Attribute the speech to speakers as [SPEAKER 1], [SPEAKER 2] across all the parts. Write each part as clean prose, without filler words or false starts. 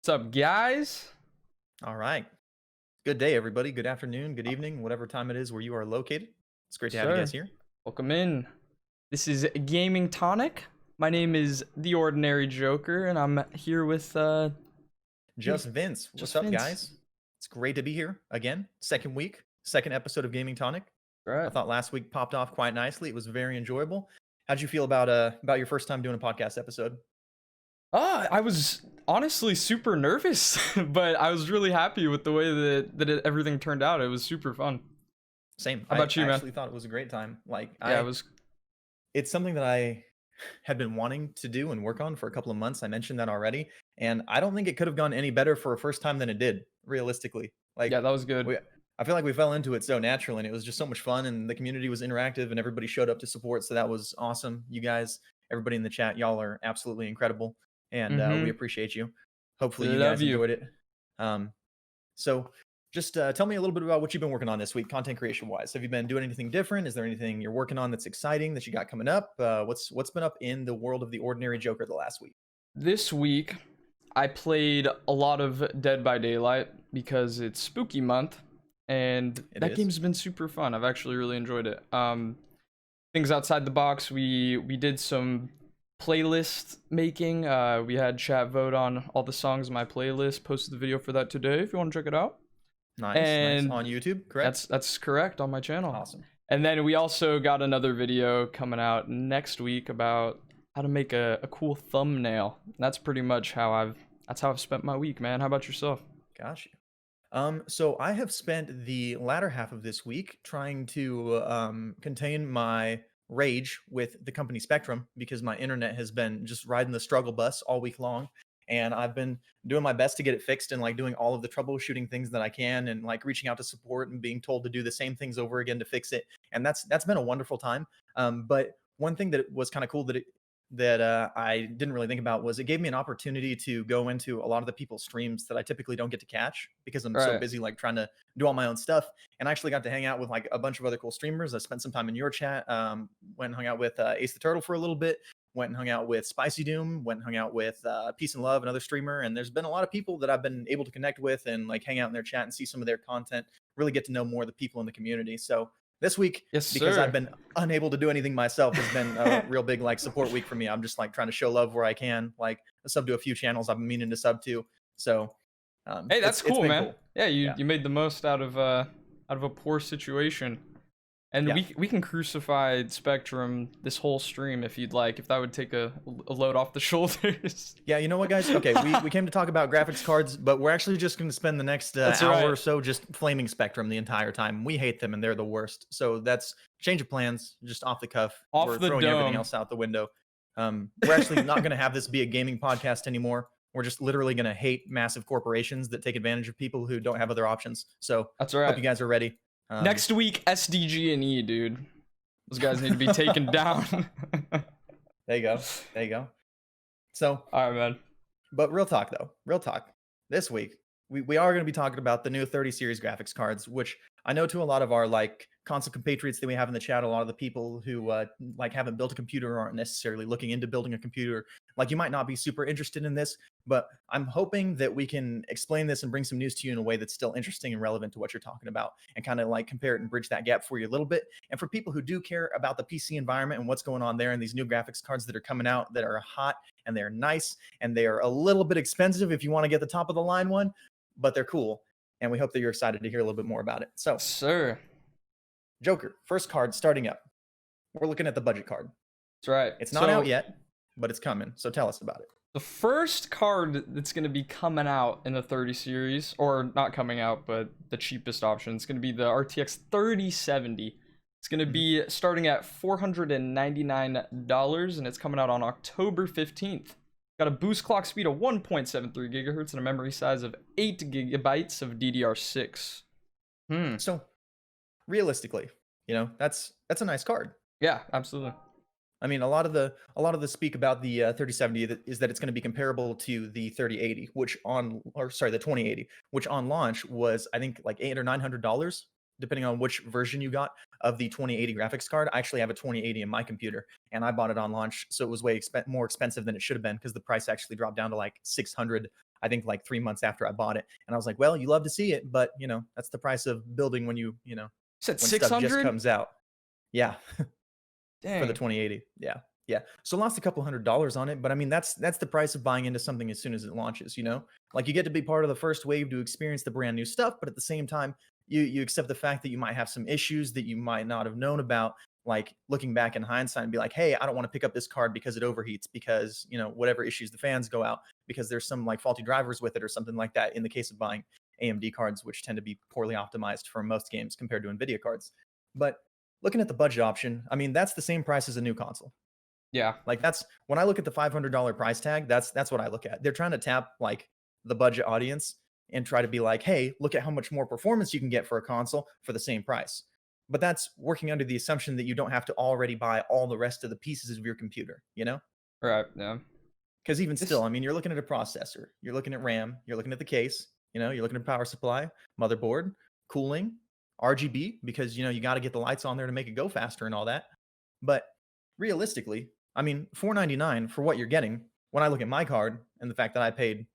[SPEAKER 1] What's up, guys?
[SPEAKER 2] All right. Good day, everybody. Good afternoon, good evening, whatever time it is where you are located. It's great to have you guys
[SPEAKER 1] Sir,
[SPEAKER 2] here.
[SPEAKER 1] welcome in. This is Gaming Tonic. My name is The Ordinary Joker, and I'm here with
[SPEAKER 2] Just Vince.
[SPEAKER 1] just
[SPEAKER 2] What's up,
[SPEAKER 1] Vince.
[SPEAKER 2] guys? It's great to be here again. Second week, second episode of Gaming Tonic.
[SPEAKER 1] Right.
[SPEAKER 2] I thought last week popped off quite nicely. It was very enjoyable. How'd you feel about your first time doing a podcast episode?
[SPEAKER 1] I was honestly super nervous, but I was really happy with the way everything turned out. It was super fun.
[SPEAKER 2] Same.
[SPEAKER 1] How
[SPEAKER 2] I
[SPEAKER 1] about you, man?
[SPEAKER 2] actually thought it was a great time.
[SPEAKER 1] Yeah, it was.
[SPEAKER 2] It's something that I had been wanting to do and work on for a couple of months. I mentioned that already, and I don't think it could have gone any better for a first time than it did, realistically.
[SPEAKER 1] Yeah, that was good.
[SPEAKER 2] We I feel like we fell into it so naturally, and it was just so much fun, and the community was interactive, and everybody showed up to support, so that was awesome. You guys, everybody in the chat, y'all are absolutely incredible, and we
[SPEAKER 1] Mm-hmm.
[SPEAKER 2] appreciate you. Hopefully you
[SPEAKER 1] Love
[SPEAKER 2] guys
[SPEAKER 1] you.
[SPEAKER 2] enjoyed it. Um, so just tell me a little bit about what you've been working on this week, content creation wise. Have you been doing anything different? Is there anything you're working on that's exciting that you got coming up? What's been up in the world of the Ordinary Joker the last week?
[SPEAKER 1] This week, I played a lot of Dead by Daylight because it's spooky month, and
[SPEAKER 2] It
[SPEAKER 1] that
[SPEAKER 2] is.
[SPEAKER 1] game's been super fun. I've actually really enjoyed it. Things outside the box, we did some playlist making. We had chat vote on all the songs in my playlist. Posted the video for that today if you want to check it out.
[SPEAKER 2] Nice
[SPEAKER 1] And
[SPEAKER 2] on YouTube, correct?
[SPEAKER 1] that's correct on my channel.
[SPEAKER 2] Awesome.
[SPEAKER 1] And then we also got another video coming out next week about how to make a cool thumbnail. That's pretty much that's how I've spent my week, man. How about yourself?
[SPEAKER 2] Got you. So I have spent the latter half of this week trying to contain my rage with the company Spectrum because my internet has been just riding the struggle bus all week long, and I've been doing my best to get it fixed and like doing all of the troubleshooting things that I can, and like reaching out to support and being told to do the same things over again to fix it, and that's been a wonderful time. But one thing that was kind of cool that I didn't really think about was it gave me an opportunity to go into a lot of the people's streams that I typically don't get to catch because I'm so
[SPEAKER 1] Right.
[SPEAKER 2] busy like trying to do all my own stuff. And I actually got to hang out with like a bunch of other cool streamers. I spent some time in your chat. Went and hung out with Ace the Turtle for a little bit. Went and hung out with Spicy Doom. Went and hung out with Peace and Love, another streamer. And there's been a lot of people that I've been able to connect with and like hang out in their chat and see some of their content. Really get to know more of the people in the community. So this week,
[SPEAKER 1] Yes,
[SPEAKER 2] because I've
[SPEAKER 1] sir.
[SPEAKER 2] been unable to do anything myself, has been a real big like support week for me. I'm just like trying to show love where I can. Like I sub to a few channels I've been meaning to sub to. So
[SPEAKER 1] Hey, that's
[SPEAKER 2] it's
[SPEAKER 1] cool,
[SPEAKER 2] been
[SPEAKER 1] man.
[SPEAKER 2] cool.
[SPEAKER 1] Yeah, you
[SPEAKER 2] Yeah.
[SPEAKER 1] you made the most out of a poor situation. And
[SPEAKER 2] Yeah.
[SPEAKER 1] we can crucify Spectrum this whole stream if you'd like, if that would take a load off the shoulders.
[SPEAKER 2] Yeah, you know what, guys? Okay, we came to talk about graphics cards, but we're actually just going to spend the next
[SPEAKER 1] That's
[SPEAKER 2] hour
[SPEAKER 1] right.
[SPEAKER 2] or so just flaming Spectrum the entire time. We hate them, and they're the worst. So that's change of plans, just off the cuff.
[SPEAKER 1] Off
[SPEAKER 2] We're
[SPEAKER 1] the
[SPEAKER 2] throwing everything
[SPEAKER 1] dome.
[SPEAKER 2] else out the window. We're actually not going to have this be a gaming podcast anymore. We're just literally going to hate massive corporations that take advantage of people who don't have other options. So
[SPEAKER 1] That's
[SPEAKER 2] hope
[SPEAKER 1] right.
[SPEAKER 2] you guys are ready.
[SPEAKER 1] Next week, SDG and E, dude. Those guys need to be taken down.
[SPEAKER 2] There you go. There you go. So,
[SPEAKER 1] All right, man.
[SPEAKER 2] but real talk though, real talk. This week, we are going to be talking about the new 30 series graphics cards, which I know to a lot of our like console compatriots that we have in the chat, a lot of the people who like haven't built a computer or aren't necessarily looking into building a computer, like you might not be super interested in this, but I'm hoping that we can explain this and bring some news to you in a way that's still interesting and relevant to what you're talking about and kind of like compare it and bridge that gap for you a little bit. And for people who do care about the PC environment and what's going on there and these new graphics cards that are coming out that are hot and they're nice and they are a little bit expensive if you want to get the top of the line one, but they're cool. And we hope that you're excited to hear a little bit more about it. So,
[SPEAKER 1] Sir.
[SPEAKER 2] Joker, first card starting up. We're looking at the budget card.
[SPEAKER 1] That's right.
[SPEAKER 2] It's not out yet, but it's coming. So tell us about it.
[SPEAKER 1] The first card that's going to be coming out in the 30 series, or not coming out, but the cheapest option, is going to be the RTX 3070. It's going to be starting at $499, and it's coming out on October 15th. Got a boost clock speed of 1.73 gigahertz and a memory size of 8 gigabytes of DDR6.
[SPEAKER 2] So realistically, you know, that's a nice card.
[SPEAKER 1] Yeah, absolutely.
[SPEAKER 2] I mean, a lot of the speak about the 3070 is that it's going to be comparable to the 3080, the 2080, which on launch was I think like $800 or $900, depending on which version you got of the 2080 graphics card. I actually have a 2080 in my computer, and I bought it on launch, so it was way more expensive than it should have been because the price actually dropped down to like 600 I think like 3 months after I bought it, and I was like, well, you love to see it, but that's the price of building when
[SPEAKER 1] Said
[SPEAKER 2] when stuff just
[SPEAKER 1] 600?
[SPEAKER 2] comes out. Yeah, for the
[SPEAKER 1] Dang.
[SPEAKER 2] 2080. Yeah. Yeah. So lost a couple $100s on it, but I mean that's the price of buying into something as soon as it launches. Like you get to be part of the first wave to experience the brand new stuff, but at the same time, you accept the fact that you might have some issues that you might not have known about, like looking back in hindsight and be like, "Hey, I don't want to pick up this card because it overheats because, whatever issues the fans go out because there's some like faulty drivers with it or something like that," in the case of buying AMD cards, which tend to be poorly optimized for most games compared to Nvidia cards. But looking at the budget option, I mean, that's the same price as a new console.
[SPEAKER 1] Yeah.
[SPEAKER 2] Like that's when I look at the $500 price tag, that's what I look at. They're trying to tap like the budget audience and try to be like, "Hey, look at how much more performance you can get for a console for the same price." But that's working under the assumption that you don't have to already buy all the rest of the pieces of your computer?
[SPEAKER 1] Right. Yeah.
[SPEAKER 2] Because even still,
[SPEAKER 1] This
[SPEAKER 2] I mean, you're looking at a processor, you're looking at RAM, you're looking at the case, you're looking at power supply, motherboard, cooling, RGB, because you got to get the lights on there to make it go faster and all that. But realistically, I mean, $499 for what you're getting. When I look at my card and the fact that I paid,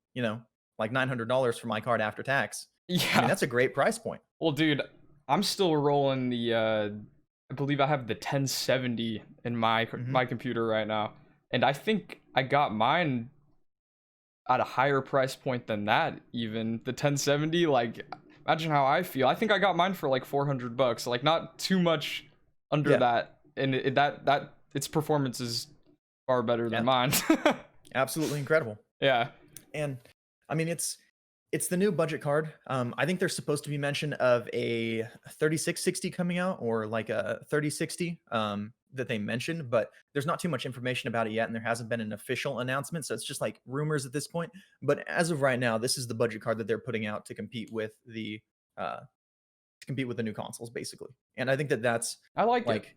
[SPEAKER 2] like $900 for my card after tax, I mean,
[SPEAKER 1] yeah.
[SPEAKER 2] that's a great price point.
[SPEAKER 1] Well, dude, I'm still rolling the I believe I have the 1070 in
[SPEAKER 2] Hmm.
[SPEAKER 1] my computer right now. And I think I got mine at a higher price point than that even. The 1070, like imagine how I feel. I think I got mine for like 400 bucks, like not too much under
[SPEAKER 2] Yeah,
[SPEAKER 1] that. And that its performance is far better than
[SPEAKER 2] yeah,
[SPEAKER 1] mine.
[SPEAKER 2] absolutely incredible.
[SPEAKER 1] Yeah.
[SPEAKER 2] And I mean, it's the new budget card. I think there's supposed to be mention of a 3660 coming out or like a 3060 that they mentioned, but there's not too much information about it yet, and there hasn't been an official announcement, so it's just like rumors at this point. But as of right now, this is the budget card that they're putting out to compete with uh, the new consoles, basically. And I think that that's
[SPEAKER 1] I like it.
[SPEAKER 2] like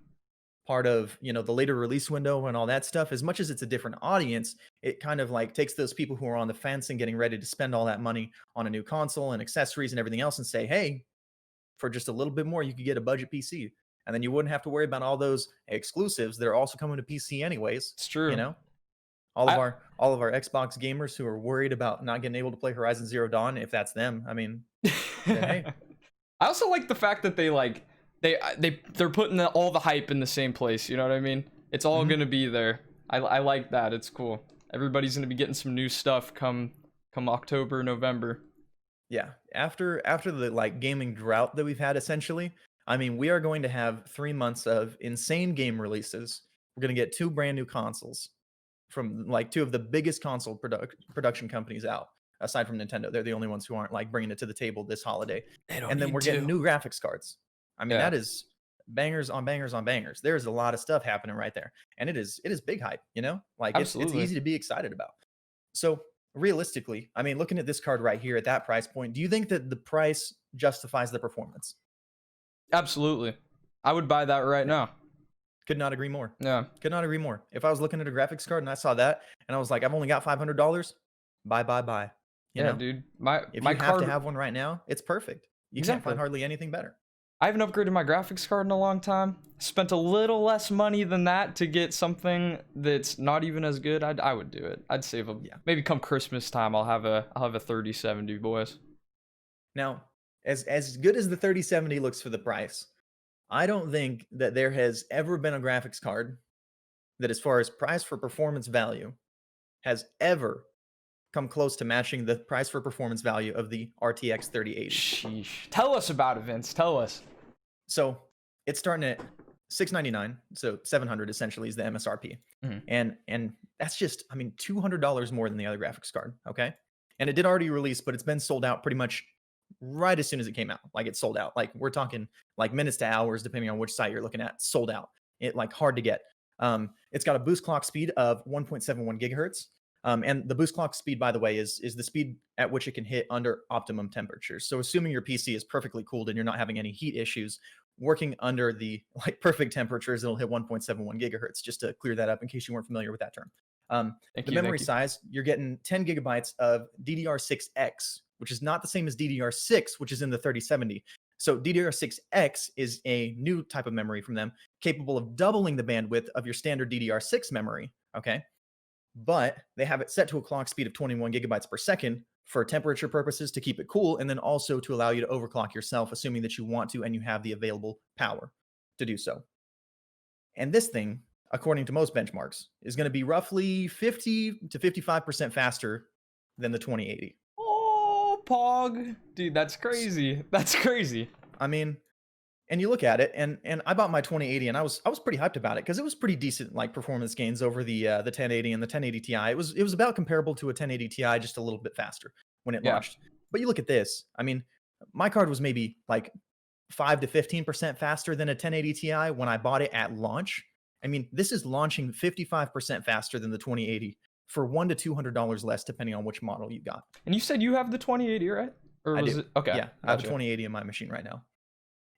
[SPEAKER 2] part of the later release window and all that stuff. As much as it's a different audience, it kind of like takes those people who are on the fence and getting ready to spend all that money on a new console and accessories and everything else and say, hey, for just a little bit more you could get a budget PC, and then you wouldn't have to worry about all those exclusives that are also coming to PC anyways.
[SPEAKER 1] It's
[SPEAKER 2] you
[SPEAKER 1] true.
[SPEAKER 2] know all of
[SPEAKER 1] I
[SPEAKER 2] our all of our Xbox gamers who are worried about not getting able to play Horizon Zero Dawn, if that's them, I mean, then hey.
[SPEAKER 1] I also like the fact that they're putting all the hype in the same place. You know what I mean? It's all
[SPEAKER 2] Mhm.
[SPEAKER 1] gonna be there. I like that. It's cool. Everybody's gonna be getting some new stuff come October, November.
[SPEAKER 2] Yeah, after the like gaming drought that we've had, essentially, I mean, we are going to have 3 months of insane game releases. We're going to get two brand new consoles from like two of the biggest console production companies out, aside from Nintendo. They're the only ones who aren't like bringing it to the table this holiday.
[SPEAKER 1] They don't
[SPEAKER 2] And then
[SPEAKER 1] need
[SPEAKER 2] we're getting
[SPEAKER 1] to.
[SPEAKER 2] new graphics cards. I mean,
[SPEAKER 1] Yeah,
[SPEAKER 2] that is bangers on bangers on bangers. There's a lot of stuff happening right there, and it is big hype. Like it's
[SPEAKER 1] absolutely.
[SPEAKER 2] easy to be excited about. So realistically, I mean, looking at this card right here at that price point, do you think that the price justifies the performance?
[SPEAKER 1] Absolutely. I would buy that right
[SPEAKER 2] Yeah,
[SPEAKER 1] now.
[SPEAKER 2] could not agree more.
[SPEAKER 1] Yeah.
[SPEAKER 2] Could not agree more. If I was looking at a graphics card and I saw that and I was like, I've only got $500, buy, buy, buy. You
[SPEAKER 1] Yeah,
[SPEAKER 2] know,
[SPEAKER 1] dude. My
[SPEAKER 2] if
[SPEAKER 1] my
[SPEAKER 2] you have to
[SPEAKER 1] card
[SPEAKER 2] have one right now, it's perfect. You can't find
[SPEAKER 1] exactly.
[SPEAKER 2] hardly anything better.
[SPEAKER 1] I haven't upgraded my graphics card in a long time. Spent a little less money than that to get something that's not even as good. I would do it. I'd save a
[SPEAKER 2] Yeah.
[SPEAKER 1] maybe come Christmas time I'll have a 3070, boys.
[SPEAKER 2] Now, as good as the 3070 looks for the price, I don't think that there has ever been a graphics card that, as far as price for performance value, has ever come close to matching the price for performance value of the RTX 3080.
[SPEAKER 1] Sheesh. Tell us about it, Vince. Tell us.
[SPEAKER 2] So it's starting at 699, so 700 essentially is the MSRP.
[SPEAKER 1] Mhm.
[SPEAKER 2] And that's just, I mean, $200 more than the other graphics card, okay? And it did already release, but it's been sold out pretty much right as soon as it came out. Like it's sold out. Like we're talking like minutes to hours depending on which site you're looking at. Sold out. It like hard to get. It's got a boost clock speed of 1.71 gigahertz. And the boost clock speed, by the way, is the speed at which it can hit under optimum temperatures. So assuming your PC is perfectly cooled and you're not having any heat issues, working under the like perfect temperatures, it'll hit 1.71 gigahertz. Just to clear that up in case you weren't familiar with that term.
[SPEAKER 1] Thank
[SPEAKER 2] The
[SPEAKER 1] you,
[SPEAKER 2] memory
[SPEAKER 1] thank you.
[SPEAKER 2] size, you're getting 10 gigabytes of DDR6X, which is not the same as DDR6, which is in the 3070. So DDR6X is a new type of memory from them, capable of doubling the bandwidth of your standard DDR6 memory. Okay, but they have it set to a clock speed of 21 gigabytes per second for temperature purposes to keep it cool, and then also to allow you to overclock yourself, assuming that you want to and you have the available power to do so. And this thing, according to most benchmarks, is going to be roughly 50 to 55% faster than the 2080.
[SPEAKER 1] Oh, Pog. Dude, that's
[SPEAKER 2] S-
[SPEAKER 1] crazy. That's crazy.
[SPEAKER 2] I mean, and you look at it, and I bought my 2080, and I was pretty hyped about it because it was pretty decent, like performance gains over the 1080 and the 1080 Ti. It was about comparable to a 1080 Ti, just a little bit faster when it
[SPEAKER 1] Yeah.
[SPEAKER 2] launched. But you look at this. I mean, my card was maybe like 5 to 15% faster than a 1080 Ti when I bought it at launch. I mean, this is launching 55% faster than the 2080 for $100 to $200 less, depending on which model you got.
[SPEAKER 1] And you said you have the 2080, right? Or
[SPEAKER 2] I
[SPEAKER 1] was
[SPEAKER 2] do.
[SPEAKER 1] it? Okay.
[SPEAKER 2] Yeah, I have a
[SPEAKER 1] Gotcha.
[SPEAKER 2] 2080 in my machine right now.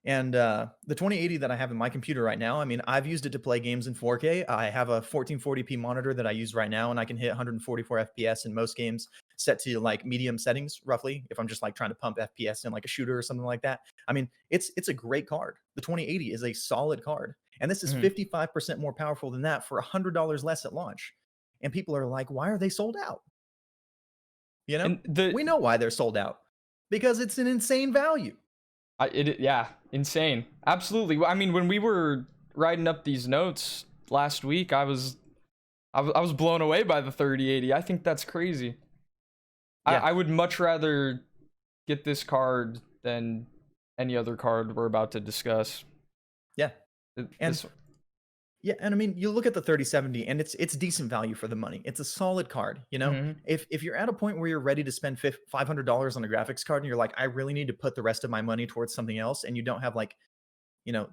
[SPEAKER 2] And the 2080 that I have in my computer right now, I mean, I've used it to play games in 4K. I have a 1440p monitor that I use right now, and I can hit 144 FPS in most games, set to like medium settings, roughly. If I'm just like trying to pump FPS in like a shooter or something like that, I mean, it's a great card. The 2080 is a solid card, and this is
[SPEAKER 1] Mhm.
[SPEAKER 2] 55% more powerful than that for $100 less at launch. And people are like, why are they sold out? You know,
[SPEAKER 1] And the
[SPEAKER 2] we know why they're sold out because it's an insane value.
[SPEAKER 1] yeah, insane. Absolutely. I mean, when we were writing up these notes last week, I was blown away by the 3080. I think that's crazy.
[SPEAKER 2] Yeah,
[SPEAKER 1] I would much rather get this card than any other card we're about to discuss.
[SPEAKER 2] yeah. And
[SPEAKER 1] This,
[SPEAKER 2] yeah, and I mean, you look at the 3070 and it's decent value for the money. It's a solid card, you know?
[SPEAKER 1] mhm.
[SPEAKER 2] If you're at a point where you're ready to spend $500 on a graphics card and you're like, I really need to put the rest of my money towards something else, and you don't have like,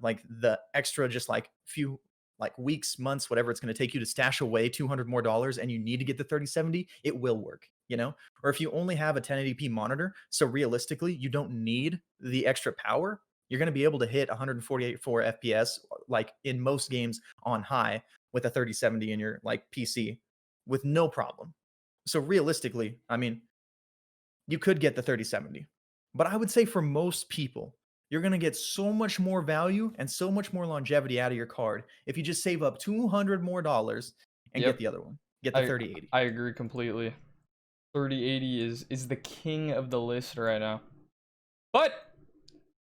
[SPEAKER 2] like the extra just like few like weeks, months, whatever it's going to take you to stash away $200 more and you need to get the 3070, it will work, you know? Or if you only have a 1080p monitor, so realistically, you don't need the extra power, you're going to be able to hit 148 FPS like in most games on high with a 3070 in your like PC with no problem. So realistically, I mean, you could get the 3070. But I would say for most people, you're going to get so much more value and so much more longevity out of your card if you just save up $200 more and get
[SPEAKER 1] Yep.
[SPEAKER 2] the other one. Get the
[SPEAKER 1] I
[SPEAKER 2] 3080.
[SPEAKER 1] I agree completely. 3080 is the king of the list right now. But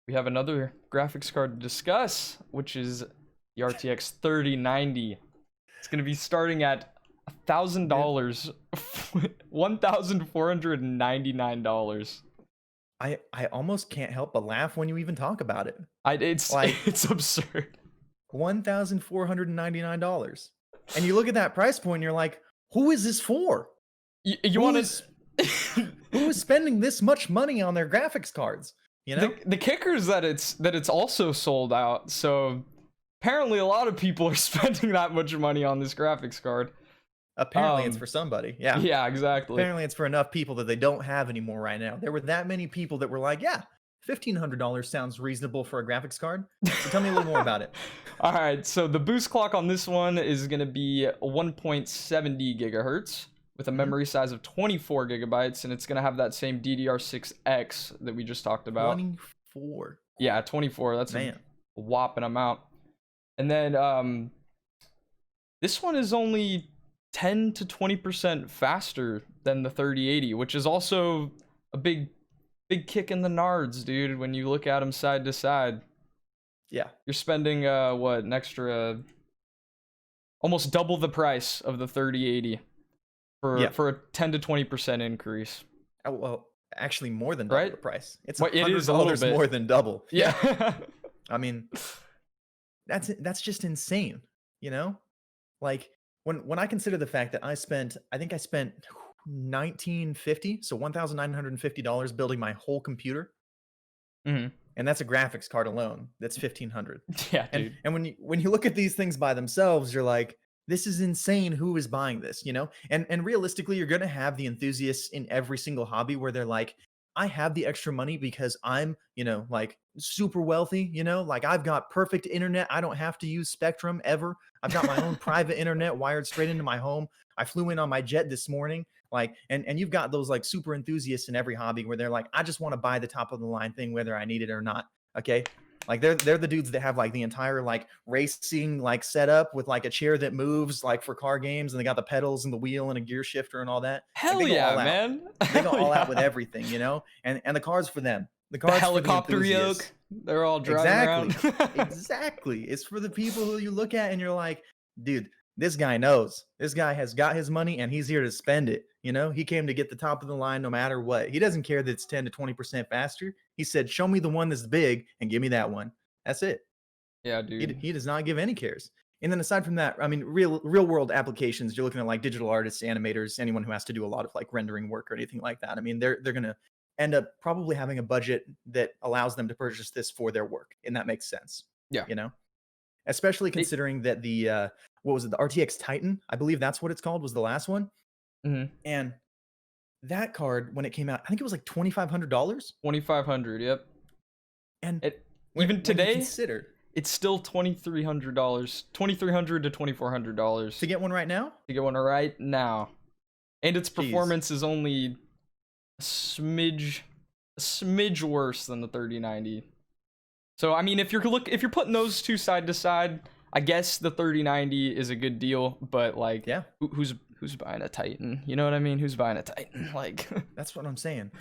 [SPEAKER 1] we have another graphics card to discuss, which is the RTX 3090. It's going to be starting at $1,000, $1,499.
[SPEAKER 2] I almost can't help but laugh when you even talk about it.
[SPEAKER 1] It's
[SPEAKER 2] Like
[SPEAKER 1] it's absurd.
[SPEAKER 2] $1,499. And you look at that price point and you're like, who is this for?
[SPEAKER 1] You
[SPEAKER 2] Who
[SPEAKER 1] want
[SPEAKER 2] is
[SPEAKER 1] to
[SPEAKER 2] who is spending this much money on their graphics cards? You know?
[SPEAKER 1] the kicker is that it's also sold out. So apparently a lot of people are spending that much money on this graphics card.
[SPEAKER 2] Apparently it's for somebody. Yeah.
[SPEAKER 1] Yeah, exactly.
[SPEAKER 2] Apparently it's for enough people that they don't have anymore right now. There were that many people that were like, yeah, $1,500 sounds reasonable for a graphics card. So tell me a little more about it.
[SPEAKER 1] All right, so the boost clock on this one is going to be 1.70 gigahertz with a
[SPEAKER 2] Mhm.
[SPEAKER 1] memory size of 24 gigabytes, and it's going to have that same DDR6X that we just talked about.
[SPEAKER 2] 24.
[SPEAKER 1] Yeah, 24. That's a
[SPEAKER 2] Man.
[SPEAKER 1] whopping amount. And then this one is only 10 to 20% faster than the 3080, which is also a big kick in the nards, dude, when you look at them side to side.
[SPEAKER 2] Yeah.
[SPEAKER 1] You're spending what, an extra almost double the price of the 3080
[SPEAKER 2] Yeah.
[SPEAKER 1] for a 10 to 20% increase.
[SPEAKER 2] Oh, well, actually more than double
[SPEAKER 1] Right?
[SPEAKER 2] the price. It's
[SPEAKER 1] Well, it is a little
[SPEAKER 2] $100
[SPEAKER 1] bit.
[SPEAKER 2] more than double.
[SPEAKER 1] Yeah.
[SPEAKER 2] I mean, that's just insane, you know? Like when I consider the fact that I think I spent 1950, so $1,950 building my whole computer,
[SPEAKER 1] Mhm.
[SPEAKER 2] and that's a graphics card alone. That's 1,500.
[SPEAKER 1] Yeah,
[SPEAKER 2] And
[SPEAKER 1] dude.
[SPEAKER 2] and when you look at these things by themselves, you're like, this is insane. Who is buying this? You know? And realistically, you're gonna have the enthusiasts in every single hobby where they're like, I have the extra money because I'm, like super wealthy, like I've got perfect internet. I don't have to use Spectrum ever. I've got my own private internet wired straight into my home. I flew in on my jet this morning. Like, and you've got those like super enthusiasts in every hobby where they're like, I just want to buy the top of the line thing, whether I need it or not. Okay. Like they're the dudes that have like the entire like racing like setup with like a chair that moves like for car games, and they got the pedals and the wheel and a gear shifter and all that. Like
[SPEAKER 1] Hell
[SPEAKER 2] they go
[SPEAKER 1] yeah,
[SPEAKER 2] all out.
[SPEAKER 1] man.
[SPEAKER 2] They go
[SPEAKER 1] Hell
[SPEAKER 2] all out with
[SPEAKER 1] yeah.
[SPEAKER 2] everything, you know? And the car's for them. The
[SPEAKER 1] The
[SPEAKER 2] car's for the
[SPEAKER 1] helicopter yoke.
[SPEAKER 2] enthusiasts.
[SPEAKER 1] They're all driving
[SPEAKER 2] Exactly.
[SPEAKER 1] around.
[SPEAKER 2] Exactly. It's for the people who you look at and you're like, dude, this guy knows. This guy has got his money and he's here to spend it. You know, he came to get the top of the line no matter what. He doesn't care that it's 10 to 20% faster. He said, show me the one that's big and give me that one. That's it.
[SPEAKER 1] Yeah, dude.
[SPEAKER 2] He does not give any cares. And then aside from that, I mean, real world applications, you're looking at like digital artists, animators, anyone who has to do a lot of like rendering work or anything like that. I mean, they're gonna end up probably having a budget that allows them to purchase this for their work, and that makes sense.
[SPEAKER 1] Yeah.
[SPEAKER 2] You know, especially considering that the what was it, the RTX Titan, I believe that's what it's called, was the last one.
[SPEAKER 1] Mm-hmm.
[SPEAKER 2] And that card, when it came out, I think it was like $2,500.
[SPEAKER 1] 2,500. Yep.
[SPEAKER 2] And
[SPEAKER 1] even today,
[SPEAKER 2] consider
[SPEAKER 1] it's still $2,300, $2,300 to $2,400
[SPEAKER 2] to get one right now.
[SPEAKER 1] To get one right now, and its performance is only a smidge worse than the 3090. So I mean, if you're putting those two side to side, I guess the 3090 is a good deal. But like,
[SPEAKER 2] yeah,
[SPEAKER 1] who's buying a Titan? You know what I mean? Who's buying a Titan? Like,
[SPEAKER 2] that's what I'm saying.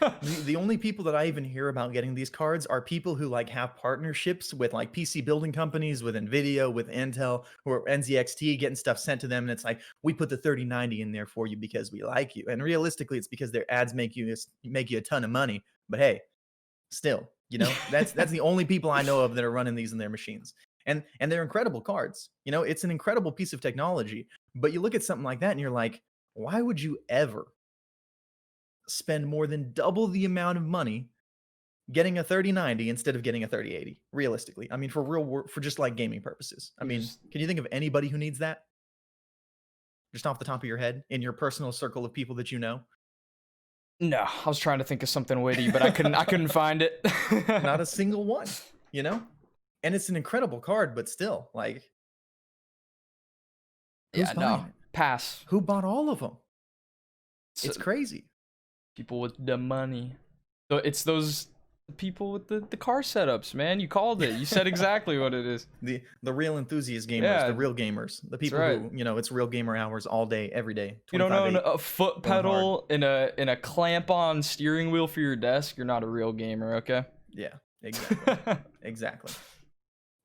[SPEAKER 2] The only people that I even hear about getting these cards are people who like have partnerships with like PC building companies, with Nvidia, with Intel, or NZXT, getting stuff sent to them, and it's like, we put the 3090 in there for you because we like you. And realistically, it's because their ads make you a ton of money. But hey, still, you know, that's the only people I know of that are running these in their machines. And they're incredible cards. You know, it's an incredible piece of technology. But you look at something like that and you're like, why would you ever spend more than double the amount of money getting a 3090 instead of getting a 3080? Realistically, I mean, for just like gaming purposes. I mean, can you think of anybody who needs that? Just off the top of your head, in your personal circle of people that you know?
[SPEAKER 1] No, I was trying to think of something witty, but I couldn't find it.
[SPEAKER 2] Not a single one, you know? And it's an incredible card, but still, like,
[SPEAKER 1] yeah, no, pass.
[SPEAKER 2] Who bought all of them? It's crazy.
[SPEAKER 1] People with the money. So it's those people with the car setups, man. You called it. You said exactly what it is.
[SPEAKER 2] The real enthusiast gamers, the real gamers, the people who, you know, it's real gamer hours all day, every day.
[SPEAKER 1] You don't own a foot pedal and a clamp-on steering wheel for your desk, you're not a real gamer, okay?
[SPEAKER 2] Yeah, exactly. Exactly.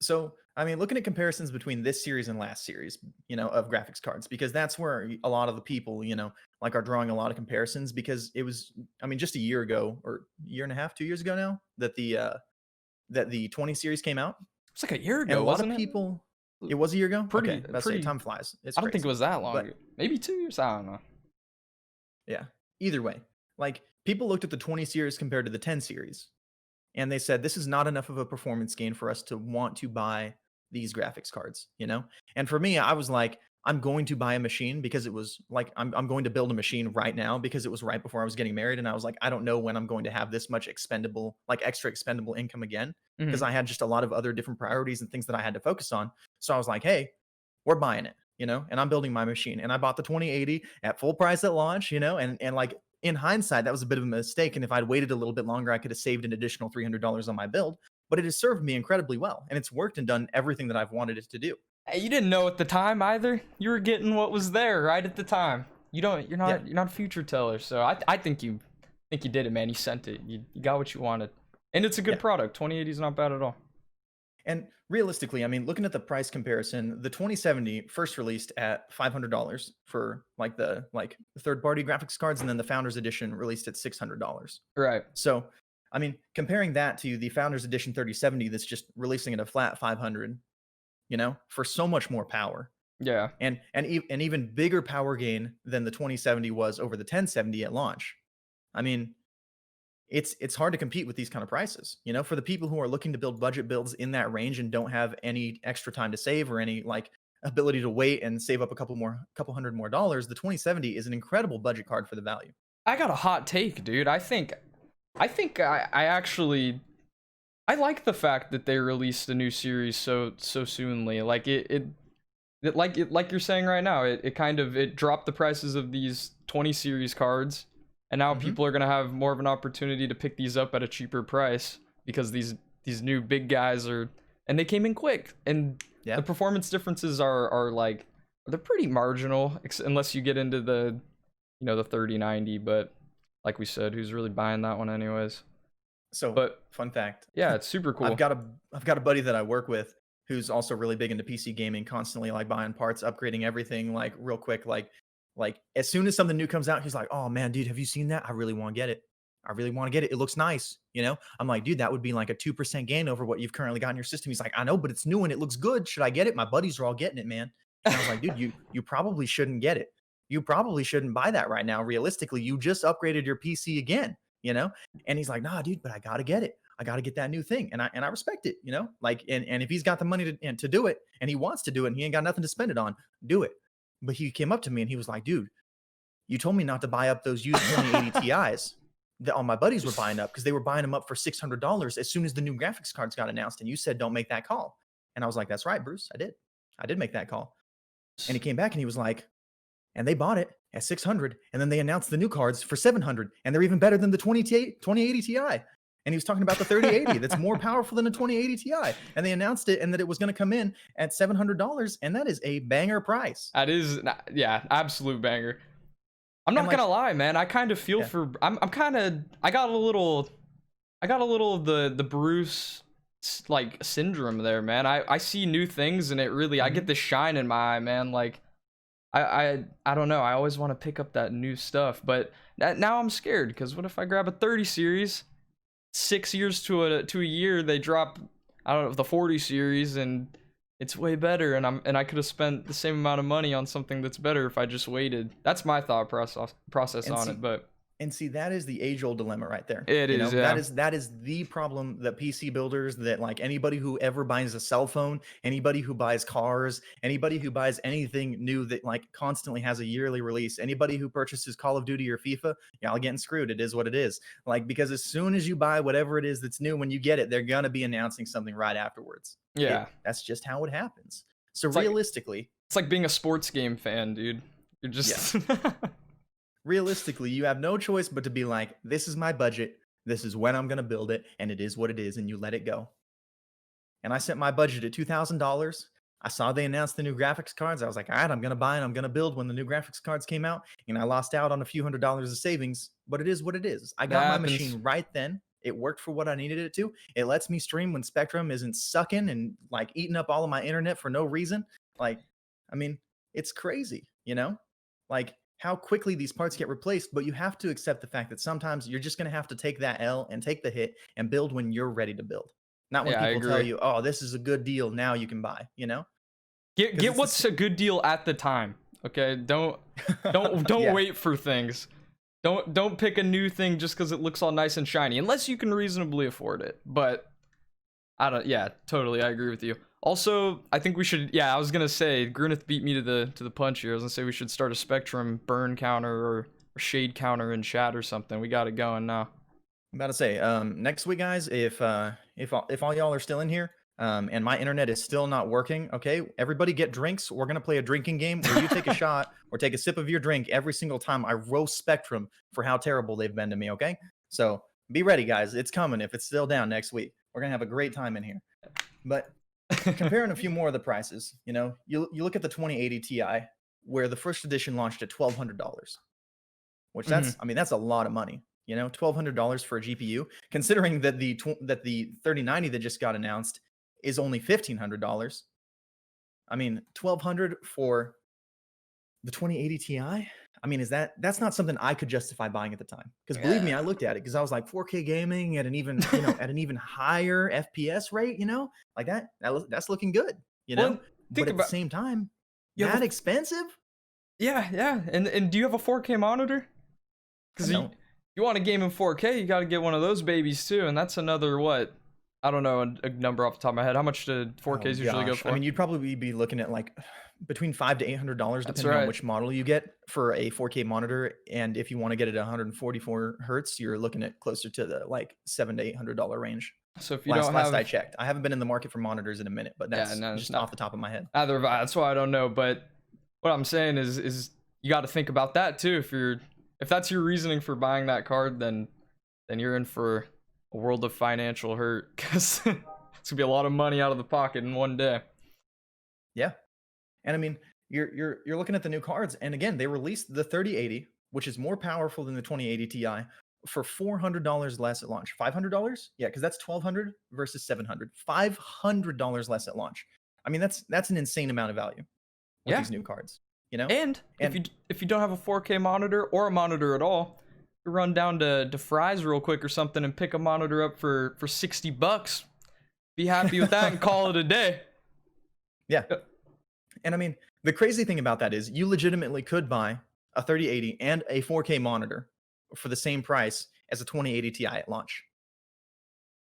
[SPEAKER 2] So, I mean, looking at comparisons between this series and last series, you know, of graphics cards, because that's where a lot of the people, you know, like are drawing a lot of comparisons, because it was, I mean, just a year ago or year and a half, 2 years ago now, that the 20 series came out.
[SPEAKER 1] It's like a year ago,
[SPEAKER 2] and a lot
[SPEAKER 1] wasn't
[SPEAKER 2] of people, it was a year ago?
[SPEAKER 1] Pretty,
[SPEAKER 2] time flies.
[SPEAKER 1] I don't think it was that long. Maybe 2 years, I don't know.
[SPEAKER 2] Yeah, either way, like, people looked at the 20 series compared to the 10 series. And they said, this is not enough of a performance gain for us to want to buy these graphics cards, you know? And for me, I was like, I'm going to buy a machine because it was like, I'm going to build a machine right now because it was right before I was getting married. And I was like, I don't know when I'm going to have this much extra expendable income again, because I had just a lot of other different priorities and things that I had to focus on. So I was like, hey, we're buying it, you know? And I'm building my machine. And I bought the 2080 at full price at launch, you know? And like, in hindsight, that was a bit of a mistake. And if I'd waited a little bit longer, I could have saved an additional $300 on my build. But it has served me incredibly well. And it's worked and done everything that I've wanted it to do.
[SPEAKER 1] Hey, you didn't know at the time either. You were getting what was there right at the time. You're not a future teller. So I think you did it, man. You sent it. You got what you wanted. And it's a good product. 2080 is not bad at all.
[SPEAKER 2] And realistically, I mean, looking at the price comparison, the 2070 first released at $500 for like the third-party graphics cards, and then the Founders Edition released at $600.
[SPEAKER 1] Right.
[SPEAKER 2] So, I mean, comparing that to the Founders Edition 3070 that's just releasing at a flat 500, you know, for so much more power.
[SPEAKER 1] Yeah.
[SPEAKER 2] And even bigger power gain than the 2070 was over the 1070 at launch. I mean, it's hard to compete with these kind of prices, you know, for the people who are looking to build budget builds in that range and don't have any extra time to save or any like ability to wait and save up a couple hundred more dollars. The 2070 is an incredible budget card for the value.
[SPEAKER 1] I got a hot take, dude. I think I actually like the fact that they released a new series so soonly. Like like you're saying right now, it dropped the prices of these 20 series cards. And now people are going to have more of an opportunity to pick these up at a cheaper price because these these new big guys are, and they came in quick, and
[SPEAKER 2] Yeah.
[SPEAKER 1] the performance differences are like, they're pretty marginal, unless you get into the, you know, the 3090. But like we said, who's really buying that one anyways?
[SPEAKER 2] So,
[SPEAKER 1] But
[SPEAKER 2] fun fact.
[SPEAKER 1] yeah, it's super cool.
[SPEAKER 2] I've got a buddy that I work with who's also really big into PC gaming, constantly like buying parts, upgrading everything like real quick. Like as soon as something new comes out, he's like, "Oh man, dude, have you seen that? I really want to get it. I really want to get it. It looks nice." You know, I'm like, "Dude, that would be like a 2% gain over what you've currently got in your system." He's like, "I know, but it's new and it looks good. Should I get it? My buddies are all getting it, man." And I was like, "Dude, you probably shouldn't get it. You probably shouldn't buy that right now. Realistically, you just upgraded your PC again, you know?" And he's like, "Nah, dude, but I gotta get it. I got to get that new thing." And I respect it, you know, like, and if he's got the money to do it and he wants to do it and he ain't got nothing to spend it on, do it. But he came up to me and he was like, "Dude, you told me not to buy up those used 2080 Ti's that all my buddies were buying up because they were buying them up for $600 as soon as the new graphics cards got announced. And you said, don't make that call." And I was like, "That's right, Bruce. I did make that call." And he came back and he was like, "And they bought it at 600 and then they announced the new cards for 700 and they're even better than the 2080 Ti." And he was talking about the 3080 that's more powerful than a 2080 Ti. And they announced it and that it was going to come in at $700. And that is a banger price.
[SPEAKER 1] That is, yeah, absolute banger. I'm not gonna lie, man. I kind of feel for. I'm kind of. I got a little of the Bruce like syndrome there, man. I see new things and it really, I get the shine in my eye, man. Like I don't know. I always want to pick up that new stuff, but now I'm scared because what if I grab a 30 series? 6 years to a year, they drop, I don't know, the 40 series, and it's way better, and I could have spent the same amount of money on something that's better if I just waited. That's my thought process on it. But
[SPEAKER 2] And see, that is the age-old dilemma right there.
[SPEAKER 1] It is, yeah.
[SPEAKER 2] That is the problem that PC builders, that like anybody who ever buys a cell phone, anybody who buys cars, anybody who buys anything new that like constantly has a yearly release, anybody who purchases Call of Duty or FIFA, y'all getting screwed. It is what it is. Like, because as soon as you buy whatever it is that's new, when you get it, they're gonna be announcing something right afterwards.
[SPEAKER 1] Yeah.
[SPEAKER 2] That's just how it happens. So
[SPEAKER 1] It's
[SPEAKER 2] realistically,
[SPEAKER 1] it's like being a sports game fan, dude. You're just
[SPEAKER 2] realistically, you have no choice but to be like, "This is my budget. This is when I'm going to build it. And it is what it is." And you let it go. And I set my budget at $2,000. I saw they announced the new graphics cards. I was like, "All right, I'm going to buy and I'm going to build" when the new graphics cards came out. And I lost out on a few $100s of savings, but it is what it is. I got my machine right then. It worked for what I needed it to. It lets me stream when Spectrum isn't sucking and like eating up all of my internet for no reason. Like, I mean, it's crazy, you know? Like, how quickly these parts get replaced, but you have to accept the fact that sometimes you're just going to have to take that L and take the hit and build when you're ready to build. Not when people tell you, "Oh, this is a good deal, now you can buy," you know?
[SPEAKER 1] Get what's a good deal at the time. Okay? Don't wait for things. Don't pick a new thing just cuz it looks all nice and shiny unless you can reasonably afford it. But yeah, totally, I agree with you. Also, I think we should, I was gonna say, Grunith beat me to the punch here. I was gonna say we should start a Spectrum burn counter or shade counter in chat or something. We got it going now.
[SPEAKER 2] I'm about to say, next week, guys, if all y'all are still in here, and my internet is still not working, okay, everybody get drinks. We're gonna play a drinking game where you take a shot or take a sip of your drink every single time I roast Spectrum for how terrible they've been to me, okay? So be ready, guys. It's coming if it's still down next week. We're gonna have a great time in here. But comparing a few more of the prices, you know, you look at the 2080 Ti, where the first edition launched at $1,200, which that's a lot of money. You know, $1,200 for a GPU, considering that the 3090 that just got announced is only $1,500. I mean, $1,200 for the 2080 Ti. I mean, that's not something I could justify buying at the time. Because believe me, I looked at it because I was like, 4K gaming at an even at an even higher FPS rate. You know, like that's looking good. You know, but at the same time, that expensive.
[SPEAKER 1] Yeah. And do you have a 4K monitor? Because you want a game in 4K, you got to get one of those babies too, and that's another what? I don't know a number off the top of my head. How much do 4Ks usually go for?
[SPEAKER 2] I mean, you'd probably be looking at like between $500 to $800, depending on which model you get for a 4K monitor. And if you want to get it at 144 hertz, you're looking at closer to the like $700 to $800 range.
[SPEAKER 1] So if you
[SPEAKER 2] last I checked, I haven't been in the market for monitors in a minute, but that's just off the top of my head.
[SPEAKER 1] Either that's why I don't know. But what I'm saying is you got to think about that too. If that's your reasoning for buying that card, then you're in for a world of financial hurt because it's gonna be a lot of money out of the pocket in one day.
[SPEAKER 2] Yeah. And I mean, you're looking at the new cards, and again, they released the 3080, which is more powerful than the 2080 Ti, for $400 less at launch. $500? Yeah, because that's 1200 versus 700. $500 less at launch. I mean, that's an insane amount of value with
[SPEAKER 1] Yeah,
[SPEAKER 2] these new cards. You know,
[SPEAKER 1] and
[SPEAKER 2] and
[SPEAKER 1] if you don't have a 4K monitor or a monitor at all, you run down to Fry's real quick or something and pick a monitor up for $60. Be happy with that and call it a day.
[SPEAKER 2] yeah. And I mean, the crazy thing about that is you legitimately could buy a 3080 and a 4K monitor for the same price as a 2080 Ti at launch.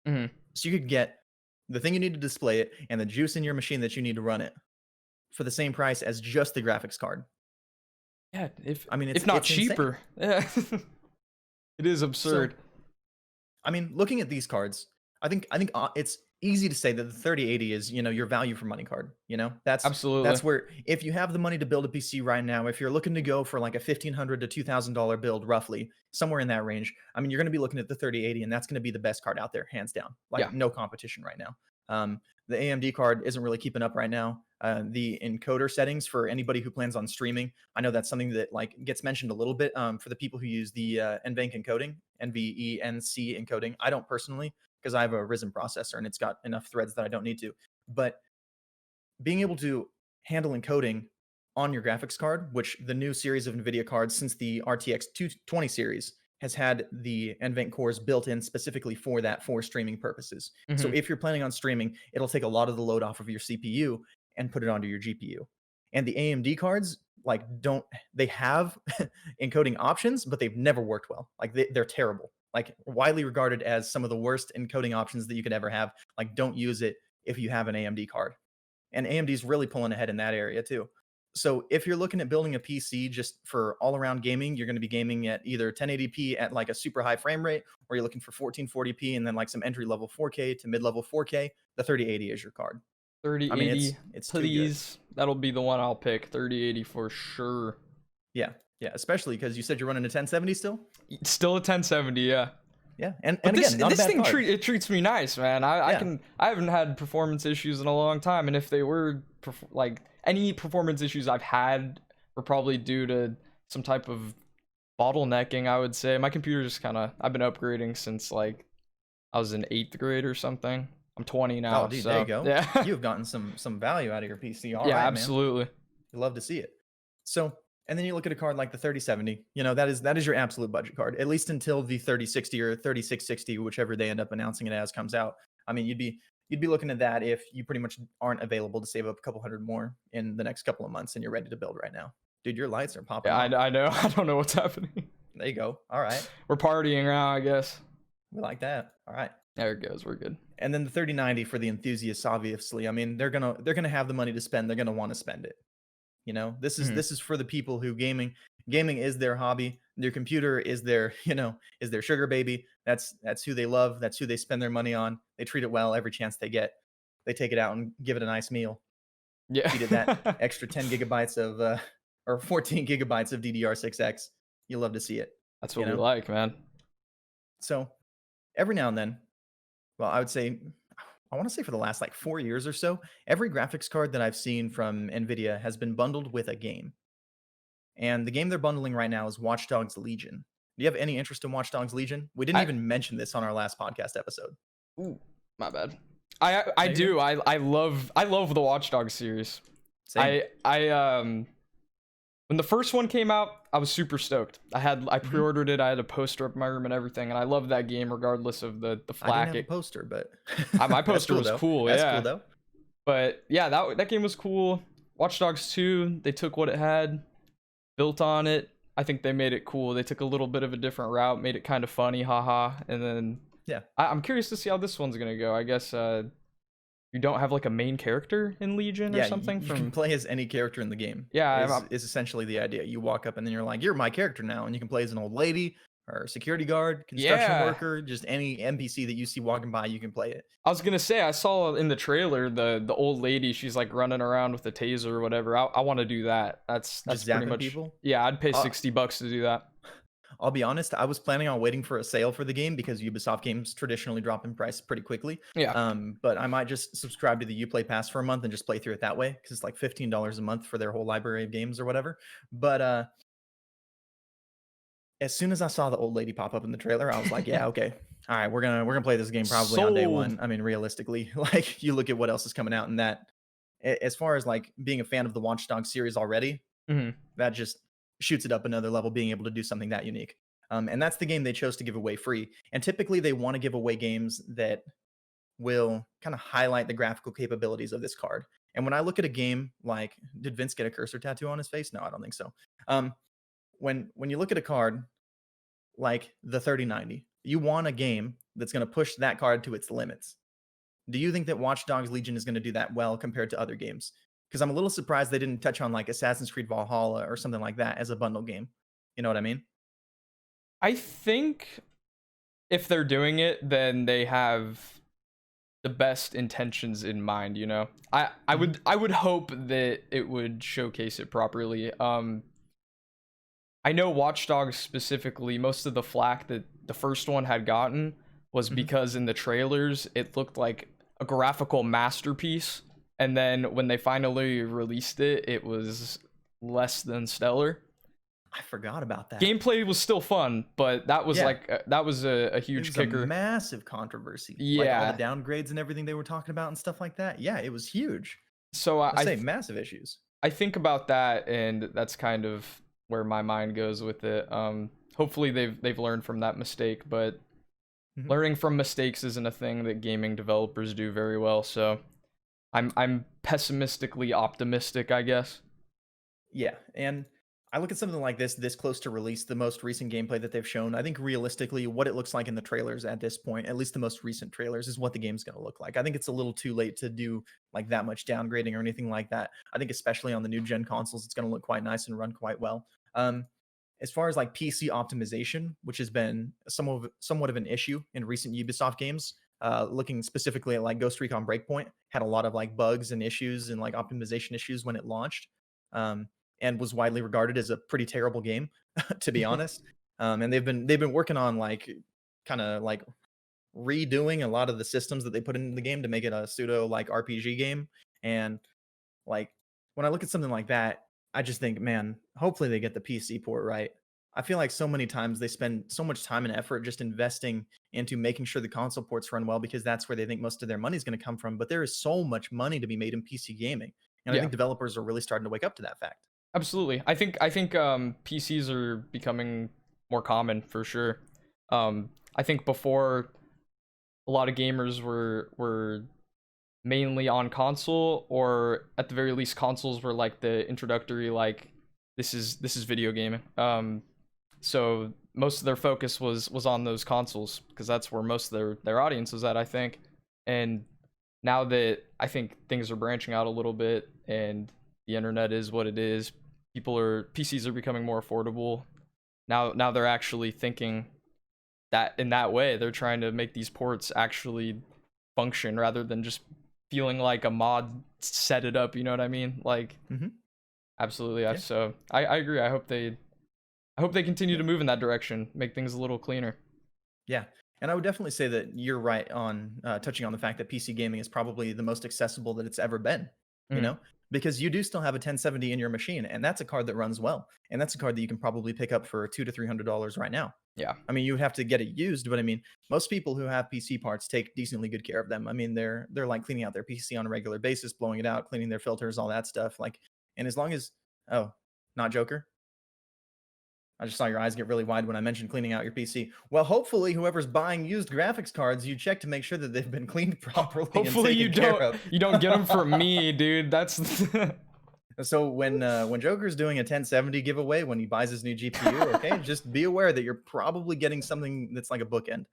[SPEAKER 1] Hmm.
[SPEAKER 2] So you could get the thing you need to display it and the juice in your machine that you need to run it for the same price as just the graphics card.
[SPEAKER 1] Yeah,
[SPEAKER 2] I mean,
[SPEAKER 1] if not
[SPEAKER 2] it's insane.
[SPEAKER 1] cheaper. Yeah, it is
[SPEAKER 2] So,
[SPEAKER 1] absurd.
[SPEAKER 2] I mean, looking at these cards, I think it's easy to say that the 3080 is, your value for money card. That's
[SPEAKER 1] Absolutely.
[SPEAKER 2] where, if you have the money to build a PC right now, if you're looking to go for like a $1,500 to $2,000 build, roughly somewhere in that range, I mean, you're going to be looking at the 3080, and that's going to be the best card out there, hands down. Like,
[SPEAKER 1] Yeah.
[SPEAKER 2] no competition right now. The AMD card isn't really keeping up right now. The encoder settings for anybody who plans on streaming, I know that's something that like gets mentioned a little bit for the people who use the NVENC encoding, NVENC encoding. I don't personally, because I have a Ryzen processor and it's got enough threads that I don't need to. But being able to handle encoding on your graphics card, which the new series of NVIDIA cards since the RTX 220 series has had the NVENC cores built in specifically for that, for streaming purposes. So
[SPEAKER 1] Mhm.
[SPEAKER 2] if you're planning on streaming, it'll take a lot of the load off of your CPU and put it onto your GPU. And the AMD cards, like, they have encoding options, but they've never worked well. Like, they're terrible. Like, widely regarded as some of the worst encoding options that you could ever have. Like, don't use it if you have an AMD card. And AMD's really pulling ahead in that area too. So if you're looking at building a PC just for all around gaming, you're going to be gaming at either 1080p at like a super high frame rate, or you're looking for 1440p and then like some entry level 4K to mid level 4K. The 3080 is your card. I mean,
[SPEAKER 1] 3080,
[SPEAKER 2] it's too good.
[SPEAKER 1] please. That'll be the one I'll pick. 3080 for sure.
[SPEAKER 2] Yeah, especially because you said you're running a 1070 still.
[SPEAKER 1] Still a 1070, yeah.
[SPEAKER 2] Yeah, and
[SPEAKER 1] But
[SPEAKER 2] again, not a
[SPEAKER 1] this
[SPEAKER 2] bad
[SPEAKER 1] thing
[SPEAKER 2] card.
[SPEAKER 1] it treats me nice, man. I haven't had performance issues in a long time, and if they were like any performance issues I've had were probably due to some type of bottlenecking, I would say. My computer just I've been upgrading since like I was in 8th grade or something. I'm 20 now.
[SPEAKER 2] Oh, dude,
[SPEAKER 1] so
[SPEAKER 2] there you go.
[SPEAKER 1] yeah.
[SPEAKER 2] You've gotten some value out of your PC. All
[SPEAKER 1] Yeah,
[SPEAKER 2] right,
[SPEAKER 1] absolutely.
[SPEAKER 2] man. You love to see it. So, and then you look at a card like the 3070. That is your absolute budget card, at least until the 3060 or 3660, whichever they end up announcing it as, comes out. I mean, you'd be looking at that if you pretty much aren't available to save up a couple hundred more in the next couple of months and you're ready to build right now. Dude, your lights are popping
[SPEAKER 1] Yeah,
[SPEAKER 2] off.
[SPEAKER 1] I know. I don't know what's happening.
[SPEAKER 2] There you go. All right.
[SPEAKER 1] We're partying now, I guess.
[SPEAKER 2] We like that. All right.
[SPEAKER 1] There it goes. We're good.
[SPEAKER 2] And then the 3090 for the enthusiasts, obviously. I mean, they're gonna have the money to spend. They're gonna want to spend it. This is for the people who gaming is their hobby. Their computer is their sugar baby. That's who they love. That's who they spend their money on. They treat it well every chance they get. They take it out and give it a nice meal.
[SPEAKER 1] Yeah.
[SPEAKER 2] Feed it that extra 10 gigabytes of or 14 gigabytes of DDR6X. You love to see it.
[SPEAKER 1] That's what we like, man.
[SPEAKER 2] So every now and then, well, I would say, I want to say for the last like 4 years or so, every graphics card that I've seen from NVIDIA has been bundled with a game. And the game they're bundling right now is Watch Dogs Legion. Do you have any interest in Watch Dogs Legion? We didn't even mention this on our last podcast episode.
[SPEAKER 1] Ooh, my bad. I do. I love the Watch Dogs series.
[SPEAKER 2] Same.
[SPEAKER 1] When the first one came out, I was super stoked. I pre-ordered it. I had a poster up in my room and everything, and I love that game regardless of the flack.
[SPEAKER 2] I didn't have a poster, but
[SPEAKER 1] my poster was cool.
[SPEAKER 2] That's
[SPEAKER 1] yeah,
[SPEAKER 2] cool though.
[SPEAKER 1] But yeah, that game was cool. Watch Dogs 2, they took what it had, built on it. I think they made it cool. They took a little bit of a different route, made it kind of funny, haha. And then
[SPEAKER 2] yeah,
[SPEAKER 1] I'm curious to see how this one's gonna go. I guess you don't have like a main character in Legion or something.
[SPEAKER 2] You can play as any character in the game.
[SPEAKER 1] Yeah,
[SPEAKER 2] is essentially the idea. You walk up and then you're like, you're my character now, and you can play as an old lady or security guard, construction worker, just any NPC that you see walking by, you can play it.
[SPEAKER 1] I was gonna say, I saw in the trailer the old lady. She's like running around with a taser or whatever. I want to do that. That's
[SPEAKER 2] just
[SPEAKER 1] pretty
[SPEAKER 2] zapping
[SPEAKER 1] much
[SPEAKER 2] people.
[SPEAKER 1] Yeah, I'd pay $60 to do that.
[SPEAKER 2] I'll be honest, I was planning on waiting for a sale for the game because Ubisoft games traditionally drop in price pretty quickly.
[SPEAKER 1] Yeah.
[SPEAKER 2] But I might just subscribe to the Uplay Pass for a month and just play through it that way because it's like $15 a month for their whole library of games or whatever. But as soon as I saw the old lady pop up in the trailer, I was like, yeah, okay. All right, we're gonna play this game probably on day
[SPEAKER 1] Sold.
[SPEAKER 2] one. I mean, realistically, like you look at what else is coming out, and that as far as like being a fan of the Watch Dogs series already,
[SPEAKER 1] Mhm.
[SPEAKER 2] that just shoots it up another level, being able to do something that unique. And that's the game they chose to give away free. And typically, they want to give away games that will kind of highlight the graphical capabilities of this card. And when I look at a game like, did Vince get a cursor tattoo on his face? No, I don't think so. Um, when you look at a card like the 3090, you want a game that's going to push that card to its limits. Do you think that Watch Dogs Legion is going to do that well compared to other games? Because I'm a little surprised they didn't touch on like Assassin's Creed Valhalla or something like that as a bundle game. You know what I mean?
[SPEAKER 1] I think if they're doing it, then they have the best intentions in mind, you know.
[SPEAKER 2] Hmm.
[SPEAKER 1] I would hope that it would showcase it properly. I know Watch Dogs specifically, most of the flack that the first one had gotten was
[SPEAKER 2] Hmm.
[SPEAKER 1] because in the trailers it looked like a graphical masterpiece, and then when they finally released it, it was less than stellar.
[SPEAKER 2] I forgot about that.
[SPEAKER 1] Gameplay was still fun, but that was
[SPEAKER 2] Yeah,
[SPEAKER 1] like that was a
[SPEAKER 2] it
[SPEAKER 1] huge
[SPEAKER 2] was a
[SPEAKER 1] kicker.
[SPEAKER 2] massive controversy. Like all the
[SPEAKER 1] Yeah.
[SPEAKER 2] downgrades and everything they were talking about and stuff like that. Yeah, it was huge.
[SPEAKER 1] So
[SPEAKER 2] I say massive issues.
[SPEAKER 1] I think about that, and that's kind of where my mind goes with it. Hopefully they've learned from that mistake, but
[SPEAKER 2] Mhm.
[SPEAKER 1] learning from mistakes isn't a thing that gaming developers do very well. So I'm pessimistically optimistic, I guess.
[SPEAKER 2] Yeah, and I look at something like this close to release, the most recent gameplay that they've shown. I think realistically, what it looks like in the trailers at this point, at least the most recent trailers, is what the game's going to look like. I think it's a little too late to do like that much downgrading or anything like that. I think especially on the new gen consoles, it's going to look quite nice and run quite well. As far as like PC optimization, which has been somewhat of an issue in recent Ubisoft games, looking specifically at like Ghost Recon Breakpoint, had a lot of like bugs and issues and like optimization issues when it launched. And was widely regarded as a pretty terrible game, to be honest. And they've been working on like kind of like redoing a lot of the systems that they put into the game to make it a pseudo like RPG game. And like when I look at something like that, I just think, man, hopefully they get the PC port right. I feel like so many times they spend so much time and effort just investing into making sure the console ports run well because that's where they think most of their money is going to come from. But there is so much money to be made in PC gaming. And I
[SPEAKER 1] Yeah.
[SPEAKER 2] think developers are really starting to wake up to that fact.
[SPEAKER 1] Absolutely. I think PCs are becoming more common for sure. I think before a lot of gamers were mainly on console, or at the very least consoles were like the introductory, like this is video gaming. So most of their focus was on those consoles because that's where most of their audience was at, I think. And now that I think things are branching out a little bit and the internet is what it is, PCs are becoming more affordable. Now they're actually thinking that in that way. They're trying to make these ports actually function rather than just feeling like a mod set it up, you know what I mean? Like
[SPEAKER 2] Hmm.
[SPEAKER 1] absolutely.
[SPEAKER 2] Yeah,
[SPEAKER 1] So I agree. I hope they continue
[SPEAKER 2] yeah,
[SPEAKER 1] to move in that direction, make things a little cleaner.
[SPEAKER 2] yeah. And I would definitely say that you're right on touching on the fact that PC gaming is probably the most accessible that it's ever been. You
[SPEAKER 1] Mm,
[SPEAKER 2] know, because you do still have a 1070 in your machine, and that's a card that runs well, and that's a card that you can probably pick up for $200 to $300 right now.
[SPEAKER 1] yeah.
[SPEAKER 2] I mean, you have to get it used, but I mean, most people who have PC parts take decently good care of them. I mean, they're like cleaning out their PC on a regular basis, blowing it out, cleaning their filters, all that stuff. Like, and as long as oh, not Joker. I just saw your eyes get really wide when I mentioned cleaning out your PC. Well, hopefully, whoever's buying used graphics cards, you check to make sure that they've been cleaned properly and
[SPEAKER 1] Hopefully
[SPEAKER 2] taken care of.
[SPEAKER 1] you don't get them from me, dude. That's
[SPEAKER 2] So when Joker's doing a 1070 giveaway when he buys his new GPU, okay, just be aware that you're probably getting something that's like a bookend.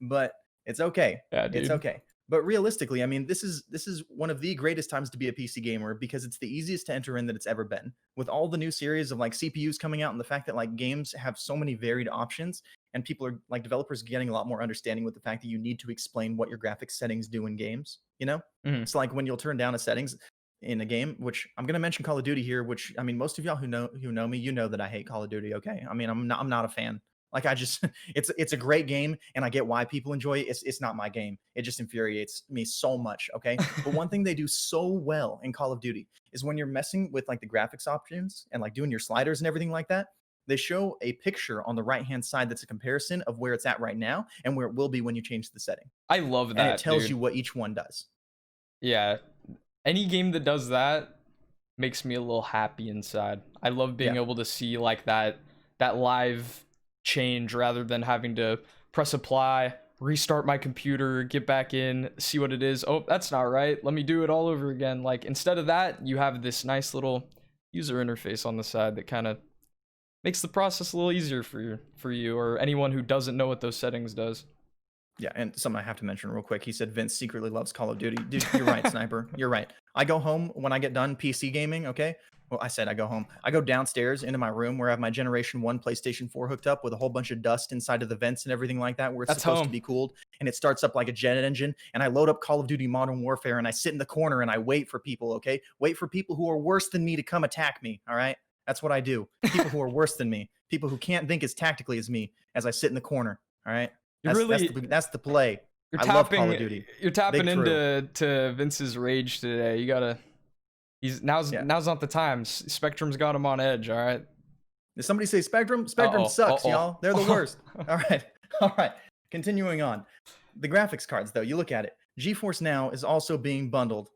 [SPEAKER 2] But it's okay.
[SPEAKER 1] yeah,
[SPEAKER 2] It's
[SPEAKER 1] dude.
[SPEAKER 2] okay. But realistically, I mean, this is one of the greatest times to be a PC gamer because it's the easiest to enter in that it's ever been. With all the new series of like CPUs coming out and the fact that like games have so many varied options and people are like developers getting a lot more understanding with the fact that you need to explain what your graphics settings do in games, you know?
[SPEAKER 1] Mhm.
[SPEAKER 2] It's like when you'll turn down a settings, in a game, which I'm gonna mention Call of Duty here, which I mean, most of y'all who know me, you know that I hate Call of Duty. Okay, I mean, I'm not a fan. Like I just, it's a great game, and I get why people enjoy it. It's not my game. It just infuriates me so much. Okay, but one thing they do so well in Call of Duty is when you're messing with like the graphics options and like doing your sliders and everything like that. They show a picture on the right hand side that's a comparison of where it's at right now and where it will be when you change the setting,
[SPEAKER 1] I love
[SPEAKER 2] and it
[SPEAKER 1] that,
[SPEAKER 2] tells
[SPEAKER 1] dude.
[SPEAKER 2] you what each one does.
[SPEAKER 1] Yeah, any game that does that makes me a little happy inside. I love being
[SPEAKER 2] Yeah.
[SPEAKER 1] able to see like that live change rather than having to press apply, restart my computer, get back in, see what it is. Oh, that's not right. Let me do it all over again. Like instead of that, you have this nice little user interface on the side that kind of makes the process a little easier for you or anyone who doesn't know what those settings does.
[SPEAKER 2] Yeah, and something I have to mention real quick. He said Vince secretly loves Call of Duty. Dude, you're right, Sniper. You're right. I go home when I get done PC gaming, okay? Well, I said I go home. I go downstairs into my room where I have my Generation 1 PlayStation 4 hooked up with a whole bunch of dust inside of the vents and everything like that where it's
[SPEAKER 1] That's
[SPEAKER 2] supposed to
[SPEAKER 1] home.
[SPEAKER 2] be cooled, and it starts up like a jet engine, and I load up Call of Duty Modern Warfare, and I sit in the corner and I wait for people, okay? Wait for people who are worse than me to come attack me, all right? That's what I do. People who are worse than me, people who can't think as tactically as me as I sit in the corner, all right?
[SPEAKER 1] You're really
[SPEAKER 2] That's the play.
[SPEAKER 1] you're
[SPEAKER 2] I love Call
[SPEAKER 1] tapping
[SPEAKER 2] of Duty.
[SPEAKER 1] you're tapping
[SPEAKER 2] Big true.
[SPEAKER 1] into Vince's rage today. You gotta he's
[SPEAKER 2] Yeah.
[SPEAKER 1] now's not the time. Spectrum's got him on edge, all right?
[SPEAKER 2] Did somebody say Spectrum? Spectrum
[SPEAKER 1] Uh-oh.
[SPEAKER 2] sucks,
[SPEAKER 1] Uh-oh.
[SPEAKER 2] y'all. They're the worst. All right. All right. Continuing on. The graphics cards, though, you look at it. GeForce Now is also being bundled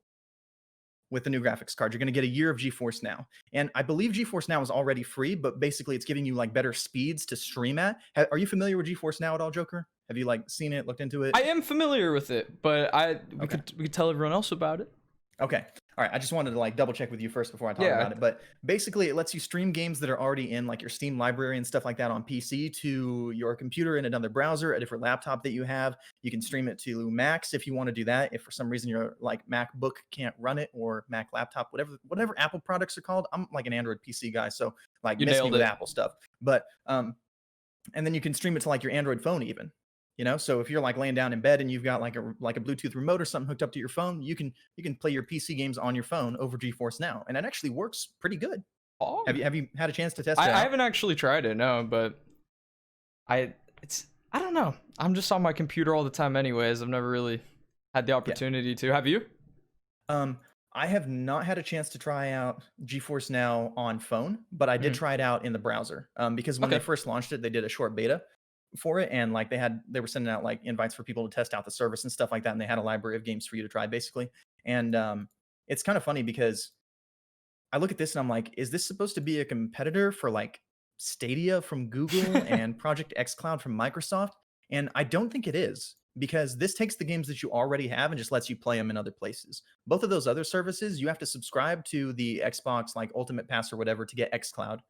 [SPEAKER 2] with the new graphics card. You're going to get a year of GeForce Now. And I believe GeForce Now is already free, but basically it's giving you like better speeds to stream at. Are you familiar with GeForce Now at all, Joker? Have you like seen it, looked into it?
[SPEAKER 1] I am familiar with it, but we
[SPEAKER 2] Okay.
[SPEAKER 1] could tell everyone else about it.
[SPEAKER 2] Okay. All right. I just wanted to like double check with you first before I talk
[SPEAKER 1] Yeah.
[SPEAKER 2] about it. But basically, it lets you stream games that are already in like your Steam library and stuff like that on PC to your computer in another browser, a different laptop that you have. You can stream it to Macs if you want to do that. If for some reason your like MacBook can't run it or Mac laptop, whatever Apple products are called. I'm like an Android PC guy, so like
[SPEAKER 1] You
[SPEAKER 2] miss me
[SPEAKER 1] nailed
[SPEAKER 2] with
[SPEAKER 1] it.
[SPEAKER 2] Apple stuff. But and then you can stream it to like your Android phone even. You know, so if you're like laying down in bed and you've got like a Bluetooth remote or something hooked up to your phone, you can play your PC games on your phone over GeForce Now, and it actually works pretty good.
[SPEAKER 1] Oh,
[SPEAKER 2] Have you had a chance to test it
[SPEAKER 1] I
[SPEAKER 2] out?
[SPEAKER 1] haven't actually tried it, no, but I don't know. I'm just on my computer all the time anyways. I've never really had the opportunity to. Have you?
[SPEAKER 2] I have not had a chance to try out GeForce Now on phone, but I did
[SPEAKER 1] Mhm.
[SPEAKER 2] try it out in the browser. Because when they
[SPEAKER 1] Okay.
[SPEAKER 2] first launched it, they did a short beta for it, and like they were sending out like invites for people to test out the service and stuff like that, and they had a library of games for you to try basically. And it's kind of funny because I look at this and I'm like, is this supposed to be a competitor for like Stadia from Google and Project xCloud from Microsoft? And I don't think it is because this takes the games that you already have and just lets you play them in other places. Both of those other services, you have to subscribe to the Xbox like Ultimate Pass or whatever to get xCloud.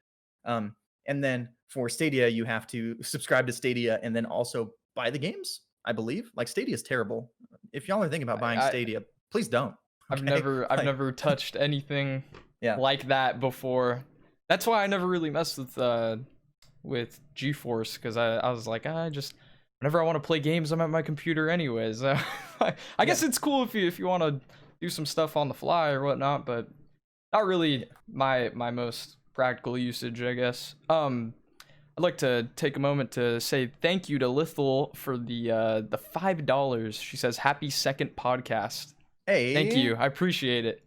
[SPEAKER 2] And then for Stadia, you have to subscribe to Stadia and then also buy the games, I believe. Like Stadia is terrible. If y'all are thinking about buying
[SPEAKER 1] I
[SPEAKER 2] Stadia, please don't.
[SPEAKER 1] I've
[SPEAKER 2] Okay?
[SPEAKER 1] I've
[SPEAKER 2] Like,
[SPEAKER 1] never touched anything
[SPEAKER 2] yeah.
[SPEAKER 1] like that before. That's why I never really messed with GeForce because I was like, I just whenever I want to play games, I'm at my computer anyways. I guess it's cool if you want to do some stuff on the fly or whatnot, but not really my most practical usage, I guess. I'd like to take a moment to say thank you to Lithal for the $5. She says, "Happy second podcast." Thank
[SPEAKER 2] Hey.
[SPEAKER 1] you. I appreciate it.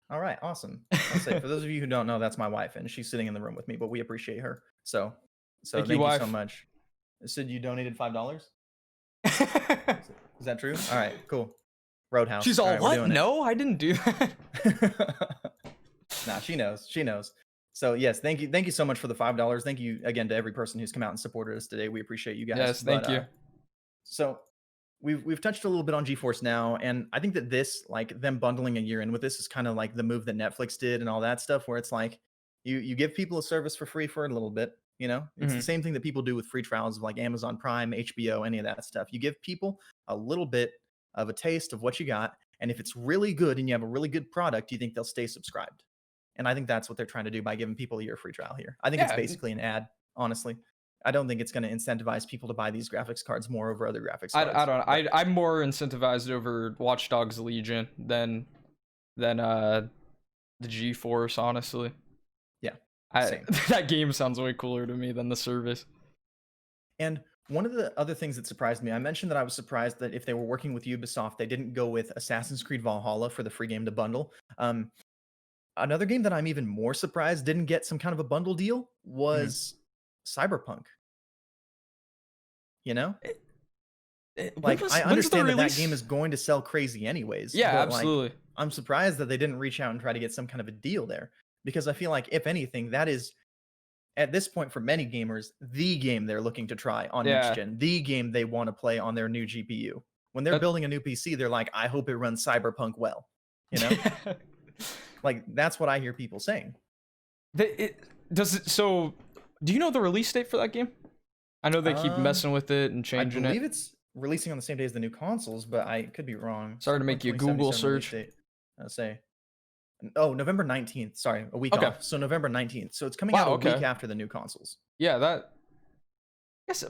[SPEAKER 2] All right, awesome. I'll say for those of you who don't know, that's my wife, and she's sitting in the room with me, but we appreciate her. So
[SPEAKER 1] Thank you,
[SPEAKER 2] thank you so
[SPEAKER 1] wife.
[SPEAKER 2] much. It said you donated $5. Is that true? All right, cool. Roadhouse.
[SPEAKER 1] She's all,
[SPEAKER 2] right, we're
[SPEAKER 1] what?
[SPEAKER 2] doing it.
[SPEAKER 1] No, I didn't do that.
[SPEAKER 2] Nah, she knows. She knows. So yes, thank you so much for the $5. Thank you again to every person who's come out and supported us today. We appreciate you guys.
[SPEAKER 1] Yes, thank you.
[SPEAKER 2] So we've touched a little bit on GeForce Now, and I think that this, like them bundling a year in with this, is kind of like the move that Netflix did and all that stuff, where it's like you give people a service for free for a little bit. You know, it's the same thing that people do with free trials of like Amazon Prime, HBO, any of that stuff. You give people a little bit of a taste of what you got, and if it's really good and you have a really good product, you think they'll stay subscribed. And I think that's what they're trying to do by giving people a year free trial here. I think it's
[SPEAKER 1] Yeah.
[SPEAKER 2] basically an ad, honestly. I don't think it's going to incentivize people to buy these graphics cards more over other graphics cards.
[SPEAKER 1] I don't know. I'm more incentivized over Watch Dogs Legion than than the GeForce, honestly.
[SPEAKER 2] Yeah,
[SPEAKER 1] I
[SPEAKER 2] same.
[SPEAKER 1] that game sounds way cooler to me than the service.
[SPEAKER 2] And one of the other things that surprised me, I mentioned that I was surprised that if they were working with Ubisoft, they didn't go with Assassin's Creed Valhalla for the free game to bundle. Another game that I'm even more surprised didn't get some kind of a bundle deal
[SPEAKER 1] Mhm.
[SPEAKER 2] was Cyberpunk. You know? Like, I
[SPEAKER 1] When's the
[SPEAKER 2] understand that that game
[SPEAKER 1] release?
[SPEAKER 2] is going to sell crazy anyways,
[SPEAKER 1] Yeah,
[SPEAKER 2] but, like,
[SPEAKER 1] absolutely.
[SPEAKER 2] I'm surprised that they didn't reach out and try to get some kind of a deal there, because I feel like, if anything, that is, at this point for many gamers, the game they're looking to try on next
[SPEAKER 1] Yeah,
[SPEAKER 2] gen, the game they wanna play on their new GPU. When they're
[SPEAKER 1] that.
[SPEAKER 2] building a new PC, they're like, "I hope it runs Cyberpunk well." You know? Like, that's what I hear people saying.
[SPEAKER 1] It does it. So, do you know the release date for that game? I know they keep
[SPEAKER 2] Um,
[SPEAKER 1] messing with it and
[SPEAKER 2] I
[SPEAKER 1] changing it.
[SPEAKER 2] believe it's releasing on the same day as the new consoles, but I could be wrong.
[SPEAKER 1] Sorry to
[SPEAKER 2] Cyberpunk
[SPEAKER 1] make you a Google
[SPEAKER 2] 2077 release
[SPEAKER 1] search.
[SPEAKER 2] date. Say, oh, November 19th. Sorry, a week
[SPEAKER 1] Okay.
[SPEAKER 2] off. So November 19th. So it's coming out
[SPEAKER 1] Wow.
[SPEAKER 2] a week
[SPEAKER 1] Okay.
[SPEAKER 2] after the new consoles.
[SPEAKER 1] Yeah, that. I guess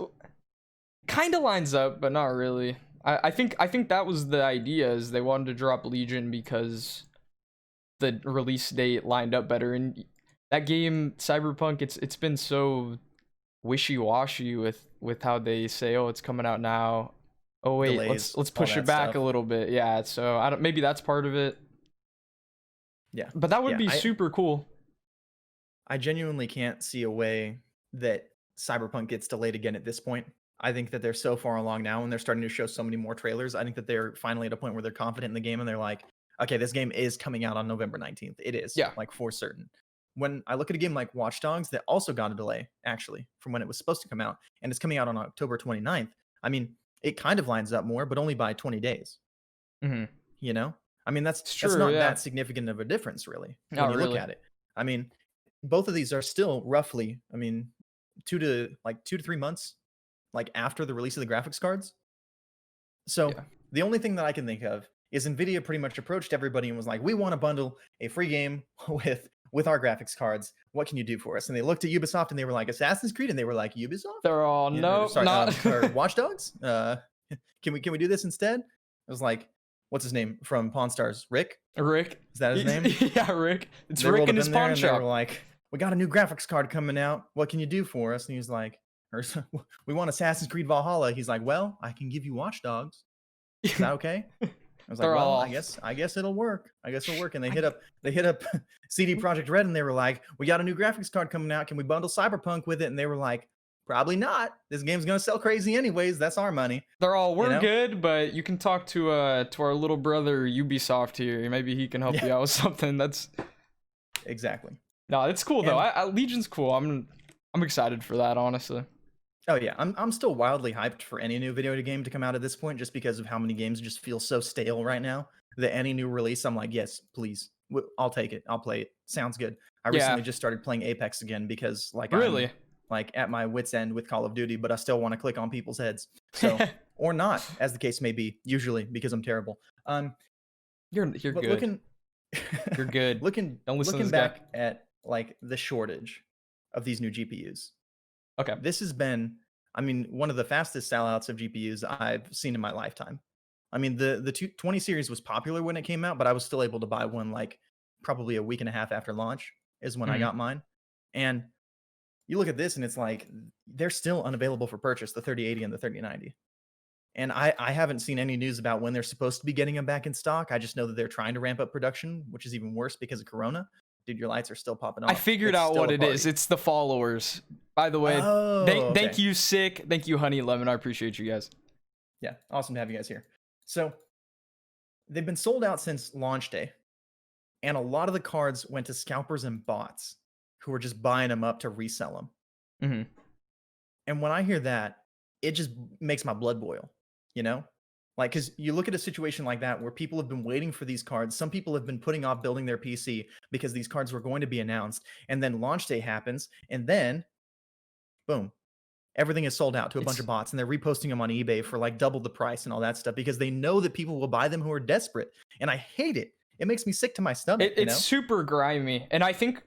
[SPEAKER 1] kind of lines up, but not really. I think that was the idea, is they wanted to drop Legion because the release date lined up better. And that game, Cyberpunk, it's been so wishy-washy with how they say, oh, it's coming out now. Oh wait, let's
[SPEAKER 2] Delays, all
[SPEAKER 1] push it
[SPEAKER 2] that
[SPEAKER 1] back a
[SPEAKER 2] stuff.
[SPEAKER 1] little bit. Yeah, so I don't, maybe that's part of it.
[SPEAKER 2] Yeah.
[SPEAKER 1] But that would
[SPEAKER 2] Yeah.
[SPEAKER 1] be super cool.
[SPEAKER 2] I genuinely can't see a way that Cyberpunk gets delayed again at this point. I think that they're so far along now and they're starting to show so many more trailers. I think that they're finally at a point where they're confident in the game and they're like, okay, this game is coming out on November 19th. It is,
[SPEAKER 1] Yeah.
[SPEAKER 2] like, for certain. When I look at a game like Watch Dogs that also got a delay, actually, from when it was supposed to come out, and it's coming out on October 29th, I mean, it kind of lines up more, but only by 20 days,
[SPEAKER 1] Hmm.
[SPEAKER 2] you know? I mean,
[SPEAKER 1] It's
[SPEAKER 2] that's
[SPEAKER 1] true.
[SPEAKER 2] not
[SPEAKER 1] Yeah.
[SPEAKER 2] that significant of a difference, really, when
[SPEAKER 1] Not
[SPEAKER 2] you look
[SPEAKER 1] really.
[SPEAKER 2] at it. I mean, both of these are still roughly, I mean, 2 to 3 months, like, after the release of the graphics cards. So
[SPEAKER 1] Yeah.
[SPEAKER 2] the only thing that I can think of is Nvidia pretty much approached everybody and was like, "We want to bundle a free game with our graphics cards. What can you do for us?" And they looked at Ubisoft and they were like, "Assassin's Creed," and they were like, "Ubisoft?
[SPEAKER 1] They're all
[SPEAKER 2] Or
[SPEAKER 1] nope,
[SPEAKER 2] sorry,
[SPEAKER 1] not
[SPEAKER 2] or Watch Dogs? Can we do this instead?" I was like, "What's his name from Pawn Stars? Rick?
[SPEAKER 1] Rick.
[SPEAKER 2] Is that his name?"
[SPEAKER 1] Yeah, Rick. It's
[SPEAKER 2] They
[SPEAKER 1] Rick
[SPEAKER 2] rolled
[SPEAKER 1] and
[SPEAKER 2] up
[SPEAKER 1] his
[SPEAKER 2] in there
[SPEAKER 1] pawn
[SPEAKER 2] and they were
[SPEAKER 1] shop.
[SPEAKER 2] like, "We got a new graphics card coming out. What can you do for us?" And he's like, or, "We want Assassin's Creed Valhalla." He's like, "Well, I can give you Watch Dogs. Is that okay?" I was like,
[SPEAKER 1] They're
[SPEAKER 2] "Well,
[SPEAKER 1] all.
[SPEAKER 2] I guess it'll work. I guess it'll work." And
[SPEAKER 1] I,
[SPEAKER 2] they hit up CD Projekt Red and they were like, "We got a new graphics card coming out. Can we bundle Cyberpunk with it?" And they were like, "Probably not. This game's gonna sell crazy anyways. That's our money."
[SPEAKER 1] they're all.
[SPEAKER 2] You
[SPEAKER 1] We're
[SPEAKER 2] know?
[SPEAKER 1] good, but you can talk to our little brother Ubisoft here. Maybe he can help
[SPEAKER 2] Yeah,
[SPEAKER 1] you out with something. That's
[SPEAKER 2] exactly.
[SPEAKER 1] no, it's cool though.
[SPEAKER 2] And
[SPEAKER 1] Legion's cool. I'm excited for that, honestly.
[SPEAKER 2] oh yeah, I'm still wildly hyped for any new video game to come out at this point, just because of how many games just feel so stale right now. That any new release, I'm like, yes, please, I'll take it, I'll play it. Sounds good. I
[SPEAKER 1] Yeah,
[SPEAKER 2] recently just started playing Apex again because like I'm
[SPEAKER 1] really.
[SPEAKER 2] like at my wits end with Call of Duty, but I still want to click on people's heads. So or not, as the case may be. Usually because I'm terrible.
[SPEAKER 1] You're
[SPEAKER 2] But
[SPEAKER 1] good. You're good. Don't listen to
[SPEAKER 2] looking
[SPEAKER 1] this guy.
[SPEAKER 2] back at like the shortage of these new GPUs,
[SPEAKER 1] Okay.
[SPEAKER 2] this has been, I mean, one of the fastest sellouts of GPUs I've seen in my lifetime. I mean, the 20 series was popular when it came out, but I was still able to buy one like probably a week and a half after launch is when I
[SPEAKER 1] Mhm.
[SPEAKER 2] got mine. And you look at this and it's like they're still unavailable for purchase, the 3080 and the 3090. And I haven't seen any news about when they're supposed to be getting them back in stock. I just know that they're trying to ramp up production, which is even worse because of Corona. Dude, your lights are still popping
[SPEAKER 1] I
[SPEAKER 2] off.
[SPEAKER 1] figured
[SPEAKER 2] It's
[SPEAKER 1] out
[SPEAKER 2] still
[SPEAKER 1] what
[SPEAKER 2] a
[SPEAKER 1] it is.
[SPEAKER 2] party.
[SPEAKER 1] It's the followers. By the way,
[SPEAKER 2] Oh,
[SPEAKER 1] thank
[SPEAKER 2] okay.
[SPEAKER 1] you, Sick. Thank you, Honey Lemon. I appreciate you guys.
[SPEAKER 2] Yeah, awesome to have you guys here. So they've been sold out since launch day, and a lot of the cards went to scalpers and bots who were just buying them up to resell them.
[SPEAKER 1] Hmm.
[SPEAKER 2] And when I hear that, it just makes my blood boil, you know? Like, because you look at a situation like that where people have been waiting for these cards. Some people have been putting off building their PC because these cards were going to be announced. And then launch day happens. And then, boom, everything is sold out to a bunch
[SPEAKER 1] It's
[SPEAKER 2] of bots. And they're reposting them on eBay for like double the price and all that stuff because they know that people will buy them who are desperate. And I hate it. It makes me sick to my stomach, you
[SPEAKER 1] it's
[SPEAKER 2] know?
[SPEAKER 1] super grimy, and I think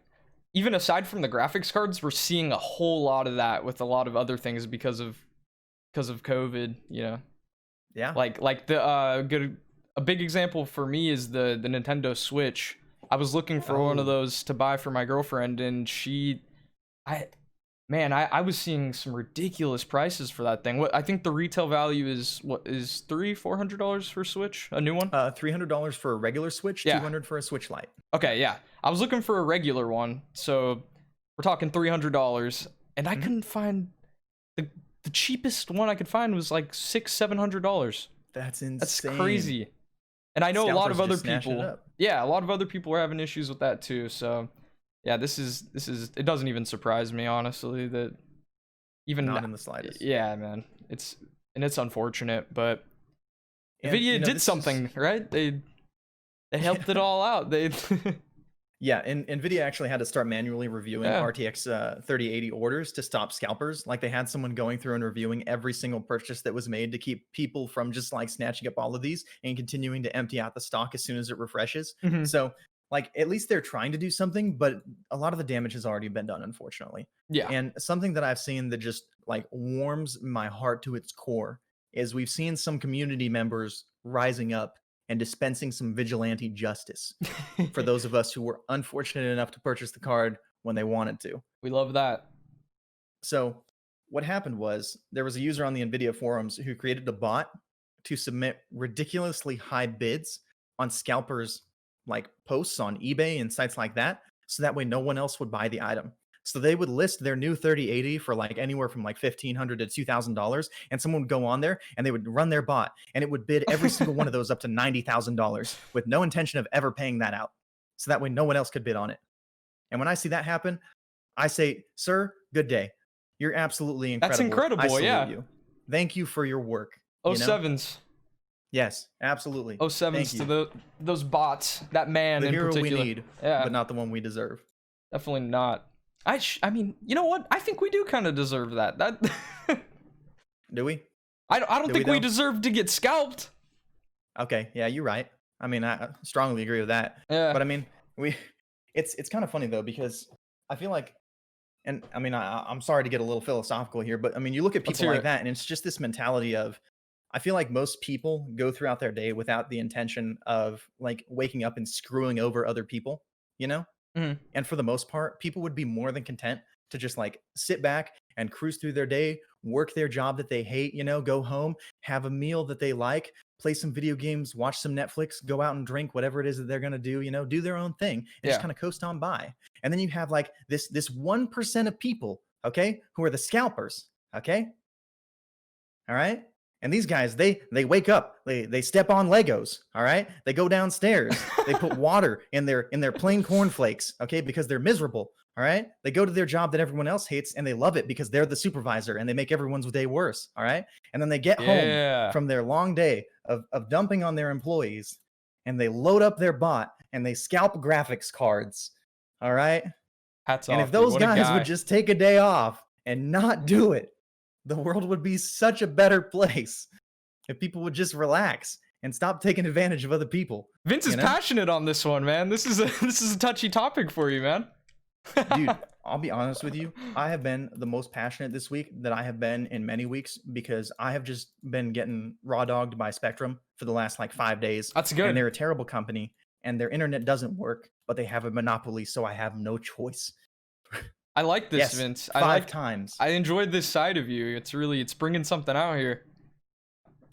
[SPEAKER 1] even aside from the graphics cards, we're seeing a whole lot of that with a lot of other things because of COVID. You know,
[SPEAKER 2] Yeah.
[SPEAKER 1] like the good. a big example for me is the Nintendo Switch. I was looking for one of
[SPEAKER 2] Oh,
[SPEAKER 1] those to buy for my girlfriend, and I, man, I was seeing some ridiculous prices for that thing. What I think the retail value is what is $300-400 for a Switch, a new one.
[SPEAKER 2] $300 for a regular Switch,
[SPEAKER 1] Yeah.
[SPEAKER 2] 200 for a Switch Lite.
[SPEAKER 1] Okay, yeah. I was looking for a regular one, so we're talking $300, and I
[SPEAKER 2] Mhm.
[SPEAKER 1] couldn't find the the cheapest one I could find was like $600-700.
[SPEAKER 2] That's
[SPEAKER 1] That's
[SPEAKER 2] insane.
[SPEAKER 1] crazy. And I know a lot
[SPEAKER 2] Scalpers
[SPEAKER 1] of
[SPEAKER 2] are
[SPEAKER 1] other
[SPEAKER 2] just snatching it
[SPEAKER 1] people,
[SPEAKER 2] up.
[SPEAKER 1] yeah, a lot of other people are having issues with that too. So, yeah, it doesn't even surprise me honestly that even
[SPEAKER 2] Not in the slightest.
[SPEAKER 1] yeah, man. It's unfortunate, but
[SPEAKER 2] And
[SPEAKER 1] Nvidia did
[SPEAKER 2] this is
[SPEAKER 1] something, right? They helped it
[SPEAKER 2] yeah.
[SPEAKER 1] all out. They
[SPEAKER 2] Yeah, and Nvidia actually had to start manually reviewing
[SPEAKER 1] yeah.
[SPEAKER 2] RTX 3080 orders to stop scalpers. Like they had someone going through and reviewing every single purchase that was made to keep people from just like snatching up all of these and continuing to empty out the stock as soon as it refreshes.
[SPEAKER 1] Mhm.
[SPEAKER 2] So, like at least they're trying to do something, but a lot of the damage has already been done, unfortunately.
[SPEAKER 1] Yeah.
[SPEAKER 2] And something that I've seen that just like warms my heart to its core is we've seen some community members rising up and dispensing some vigilante justice for those of us who were unfortunate enough to purchase the card when they wanted to.
[SPEAKER 1] We love that.
[SPEAKER 2] So, what happened was there was a user on the NVIDIA forums who created a bot to submit ridiculously high bids on scalpers like posts on eBay and sites like that. So that way no one else would buy the item. So they would list their new 3080 for like anywhere from like $1,500 to $2,000. And someone would go on there and they would run their bot and it would bid every single one of those up to $90,000 with no intention of ever paying that out. So that way no one else could bid on it. And when I see that happen, I say, sir, good day. You're absolutely
[SPEAKER 1] That's
[SPEAKER 2] incredible. I
[SPEAKER 1] incredible.
[SPEAKER 2] salute
[SPEAKER 1] Yeah.
[SPEAKER 2] you. Thank you for your work.
[SPEAKER 1] Oh
[SPEAKER 2] You know?
[SPEAKER 1] sevens.
[SPEAKER 2] Yes, absolutely.
[SPEAKER 1] Oh
[SPEAKER 2] Thank
[SPEAKER 1] sevens to
[SPEAKER 2] you.
[SPEAKER 1] those bots. That man
[SPEAKER 2] The
[SPEAKER 1] in
[SPEAKER 2] hero we
[SPEAKER 1] particular.
[SPEAKER 2] need,
[SPEAKER 1] Yeah.
[SPEAKER 2] but not the one we deserve.
[SPEAKER 1] Definitely not. I mean, you know what? I think we do kind of deserve that. That
[SPEAKER 2] Do we?
[SPEAKER 1] I don't
[SPEAKER 2] Do we
[SPEAKER 1] think we
[SPEAKER 2] though?
[SPEAKER 1] deserve to get scalped.
[SPEAKER 2] Okay, yeah, you're right. I mean, I strongly agree with that.
[SPEAKER 1] Yeah.
[SPEAKER 2] But I mean, we it's kind of funny though because I feel like and I mean, I'm sorry to get a little philosophical here, but I mean, you look at
[SPEAKER 1] Let's
[SPEAKER 2] people
[SPEAKER 1] hear
[SPEAKER 2] like
[SPEAKER 1] it.
[SPEAKER 2] that and it's just this mentality of I feel like most people go throughout their day without the intention of like waking up and screwing over other people, you know?
[SPEAKER 1] Mhm.
[SPEAKER 2] And for the most part, people would be more than content to just like sit back and cruise through their day, work their job that they hate, go home, have a meal that they like, play some video games, watch some Netflix, go out and drink whatever it is that they're going to do, do their own thing and just
[SPEAKER 1] Yeah.
[SPEAKER 2] kind of coast on by. And then you have like this 1% of people, okay, who are the scalpers, okay? All right? And these guys, they wake up, they step on Legos, all right? They go downstairs, they put water in their plain cornflakes, okay, because they're miserable, all right? They go to their job that everyone else hates and they love it because they're the supervisor and they make everyone's day worse, all right? And then they get home
[SPEAKER 1] Yeah.
[SPEAKER 2] from their long day of dumping on their employees and they load up their bot and they scalp graphics cards, all right?
[SPEAKER 1] Hats
[SPEAKER 2] And if
[SPEAKER 1] off, dude.
[SPEAKER 2] those
[SPEAKER 1] What a
[SPEAKER 2] guys would
[SPEAKER 1] guy.
[SPEAKER 2] just take a day off and not do it, the world would be such a better place if people would just relax and stop taking advantage of other people,
[SPEAKER 1] Vince is
[SPEAKER 2] you know?
[SPEAKER 1] passionate on this one, man. This is a this is a touchy topic for you, man.
[SPEAKER 2] Dude, I'll be honest with you. I have been the most passionate this week that I have been in many weeks because I have just been getting raw dogged by Spectrum for the last like 5 days.
[SPEAKER 1] That's
[SPEAKER 2] And
[SPEAKER 1] good.
[SPEAKER 2] they're a terrible company and their internet doesn't work, but they have a monopoly, so I have no choice.
[SPEAKER 1] I like this,
[SPEAKER 2] Yes,
[SPEAKER 1] Vince.
[SPEAKER 2] 5 times.
[SPEAKER 1] I enjoyed this side of you. It's bringing something out here.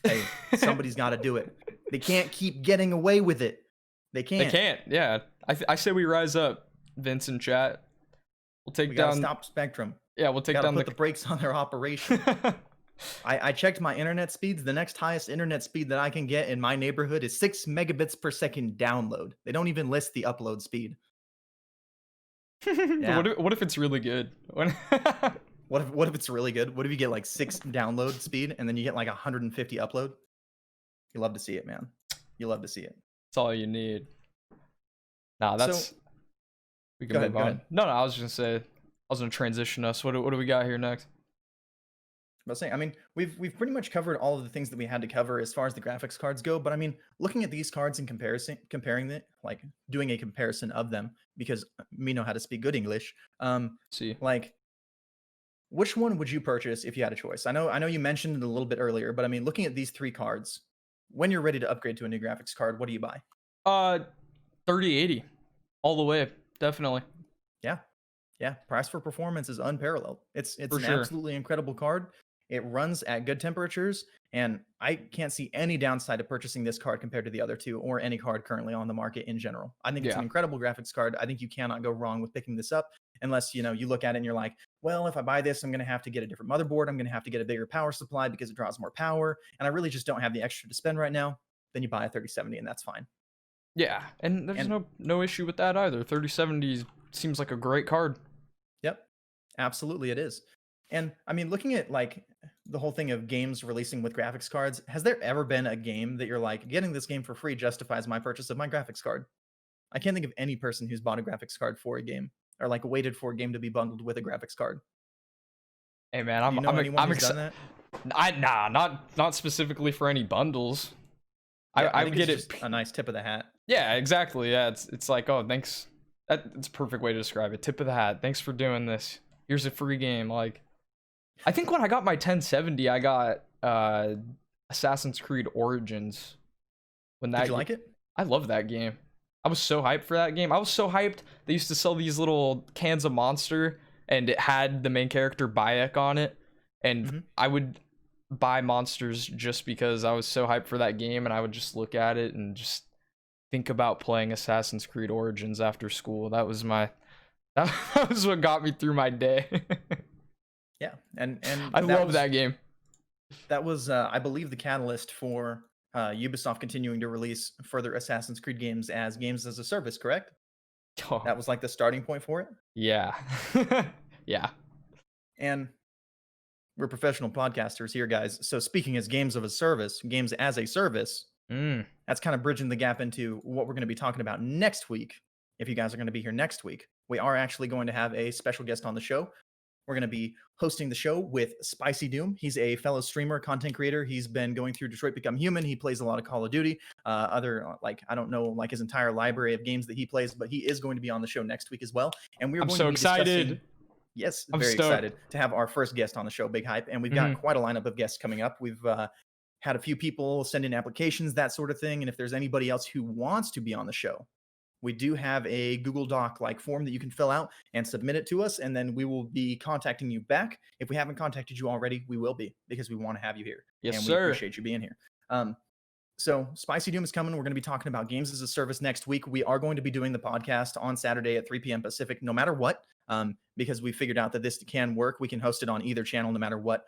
[SPEAKER 2] Hey, somebody's got to do it. They can't keep getting away with it. They
[SPEAKER 1] They
[SPEAKER 2] can't.
[SPEAKER 1] can't. Yeah. I say we rise up, Vince in chat. We'll take
[SPEAKER 2] We got to
[SPEAKER 1] down.
[SPEAKER 2] stop Spectrum.
[SPEAKER 1] Yeah, we'll take
[SPEAKER 2] Got to
[SPEAKER 1] down
[SPEAKER 2] put the brakes on their operation. I checked my internet speeds. The next highest internet speed that I can get in my neighborhood is 6 megabits per second download. They don't even list the upload speed. Yeah.
[SPEAKER 1] What if it's really good?
[SPEAKER 2] What if it's really good? What if you get like 6 download speed and then you get like 150 upload? You love to see it, man. You love to see it.
[SPEAKER 1] That's all you need. Nah, that's
[SPEAKER 2] So
[SPEAKER 1] we
[SPEAKER 2] go
[SPEAKER 1] can
[SPEAKER 2] ahead,
[SPEAKER 1] move
[SPEAKER 2] go
[SPEAKER 1] on.
[SPEAKER 2] ahead.
[SPEAKER 1] No, I was just gonna say I was gonna transition us. What do we got here next?
[SPEAKER 2] But saying, I mean, we've pretty much covered all of the things that we had to cover as far as the graphics cards go. But I mean, looking at these cards in comparison, comparing it, like doing a comparison of them, because me know how to speak good English.
[SPEAKER 1] See.
[SPEAKER 2] Like, which one would you purchase if you had a choice? I know you mentioned it a little bit earlier, but I mean, looking at these three cards, when you're ready to upgrade to a new graphics card, what do you buy?
[SPEAKER 1] 3080 all the way, definitely.
[SPEAKER 2] Yeah. Yeah, price for performance is unparalleled. It's
[SPEAKER 1] For
[SPEAKER 2] an
[SPEAKER 1] sure.
[SPEAKER 2] absolutely incredible card. It runs at good temperatures, and I can't see any downside to purchasing this card compared to the other two or any card currently on the market in general. I think it's an
[SPEAKER 1] Yeah.
[SPEAKER 2] incredible graphics card. I think you cannot go wrong with picking this up unless, you look at it and you're like, well, if I buy this, I'm going to have to get a different motherboard. I'm going to have to get a bigger power supply because it draws more power, and I really just don't have the extra to spend right now. Then you buy a 3070 and that's fine.
[SPEAKER 1] Yeah, and there's
[SPEAKER 2] And
[SPEAKER 1] no issue with that either. 3070 seems like a great card.
[SPEAKER 2] yep, absolutely it is. And I mean, looking at like the whole thing of games releasing with graphics cards, has there ever been a game that you're like, getting this game for free justifies my purchase of my graphics card? I can't think of any person who's bought a graphics card for a game or like waited for a game to be bundled with a graphics card.
[SPEAKER 1] Hey man,
[SPEAKER 2] Do you know anyone
[SPEAKER 1] I'm
[SPEAKER 2] who's done
[SPEAKER 1] excited.
[SPEAKER 2] that?
[SPEAKER 1] Not specifically for any bundles.
[SPEAKER 2] Yeah,
[SPEAKER 1] I
[SPEAKER 2] I
[SPEAKER 1] would
[SPEAKER 2] think
[SPEAKER 1] get
[SPEAKER 2] it's
[SPEAKER 1] it.
[SPEAKER 2] just a nice tip of the hat.
[SPEAKER 1] Yeah, exactly. Yeah, it's like, oh, thanks. That's a perfect way to describe it. Tip of the hat. Thanks for doing this. Here's a free game. Like, I think when I got my 1070, I got Assassin's Creed Origins. When that
[SPEAKER 2] Did you like it?
[SPEAKER 1] I love that game. I was so hyped for that game. I was so hyped. They used to sell these little cans of Monster, and it had the main character Bayek on it, and I would buy monsters just because I was so hyped for that game, and I would just look at it and just think about playing Assassin's Creed Origins after school. That was what got me through my day.
[SPEAKER 2] Yeah, and
[SPEAKER 1] I
[SPEAKER 2] that
[SPEAKER 1] love
[SPEAKER 2] was
[SPEAKER 1] that game.
[SPEAKER 2] that was I believe the catalyst for Ubisoft continuing to release further Assassin's Creed games as a service, correct?
[SPEAKER 1] Oh,
[SPEAKER 2] That was like the starting point for it.
[SPEAKER 1] yeah. Yeah.
[SPEAKER 2] And we're professional podcasters here, guys. So speaking as games of a service, games as a service,
[SPEAKER 1] Mm.
[SPEAKER 2] that's kind of bridging the gap into what we're going to be talking about next week. If you guys are going to be here next week, we are actually going to have a special guest on the show. We're going to be hosting the show with Spicy Doom. He's a fellow streamer, content creator. He's been going through Detroit Become Human. He plays a lot of Call of Duty, I don't know like his entire library of games that he plays, but he is going to be on the show next week as well. And we're
[SPEAKER 1] I'm
[SPEAKER 2] going
[SPEAKER 1] so
[SPEAKER 2] to be discussing.
[SPEAKER 1] excited.
[SPEAKER 2] Yes,
[SPEAKER 1] I'm
[SPEAKER 2] very
[SPEAKER 1] stoked.
[SPEAKER 2] excited to have our first guest on the show. Big hype, and we've got quite a lineup of guests coming up. We've had a few people send in applications, that sort of thing. And if there's anybody else who wants to be on the show, we do have a Google Doc like form that you can fill out and submit it to us, and then we will be contacting you back. If we haven't contacted you already, we will be, because we want to have you here.
[SPEAKER 1] Yes,
[SPEAKER 2] and
[SPEAKER 1] sir.
[SPEAKER 2] we appreciate you being here. So Spicy Doom is coming. We're going to be talking about games as a service next week. We are going to be doing the podcast on Saturday at 3 p.m. Pacific, no matter what, because we figured out that this can work. We can host it on either channel, no matter what.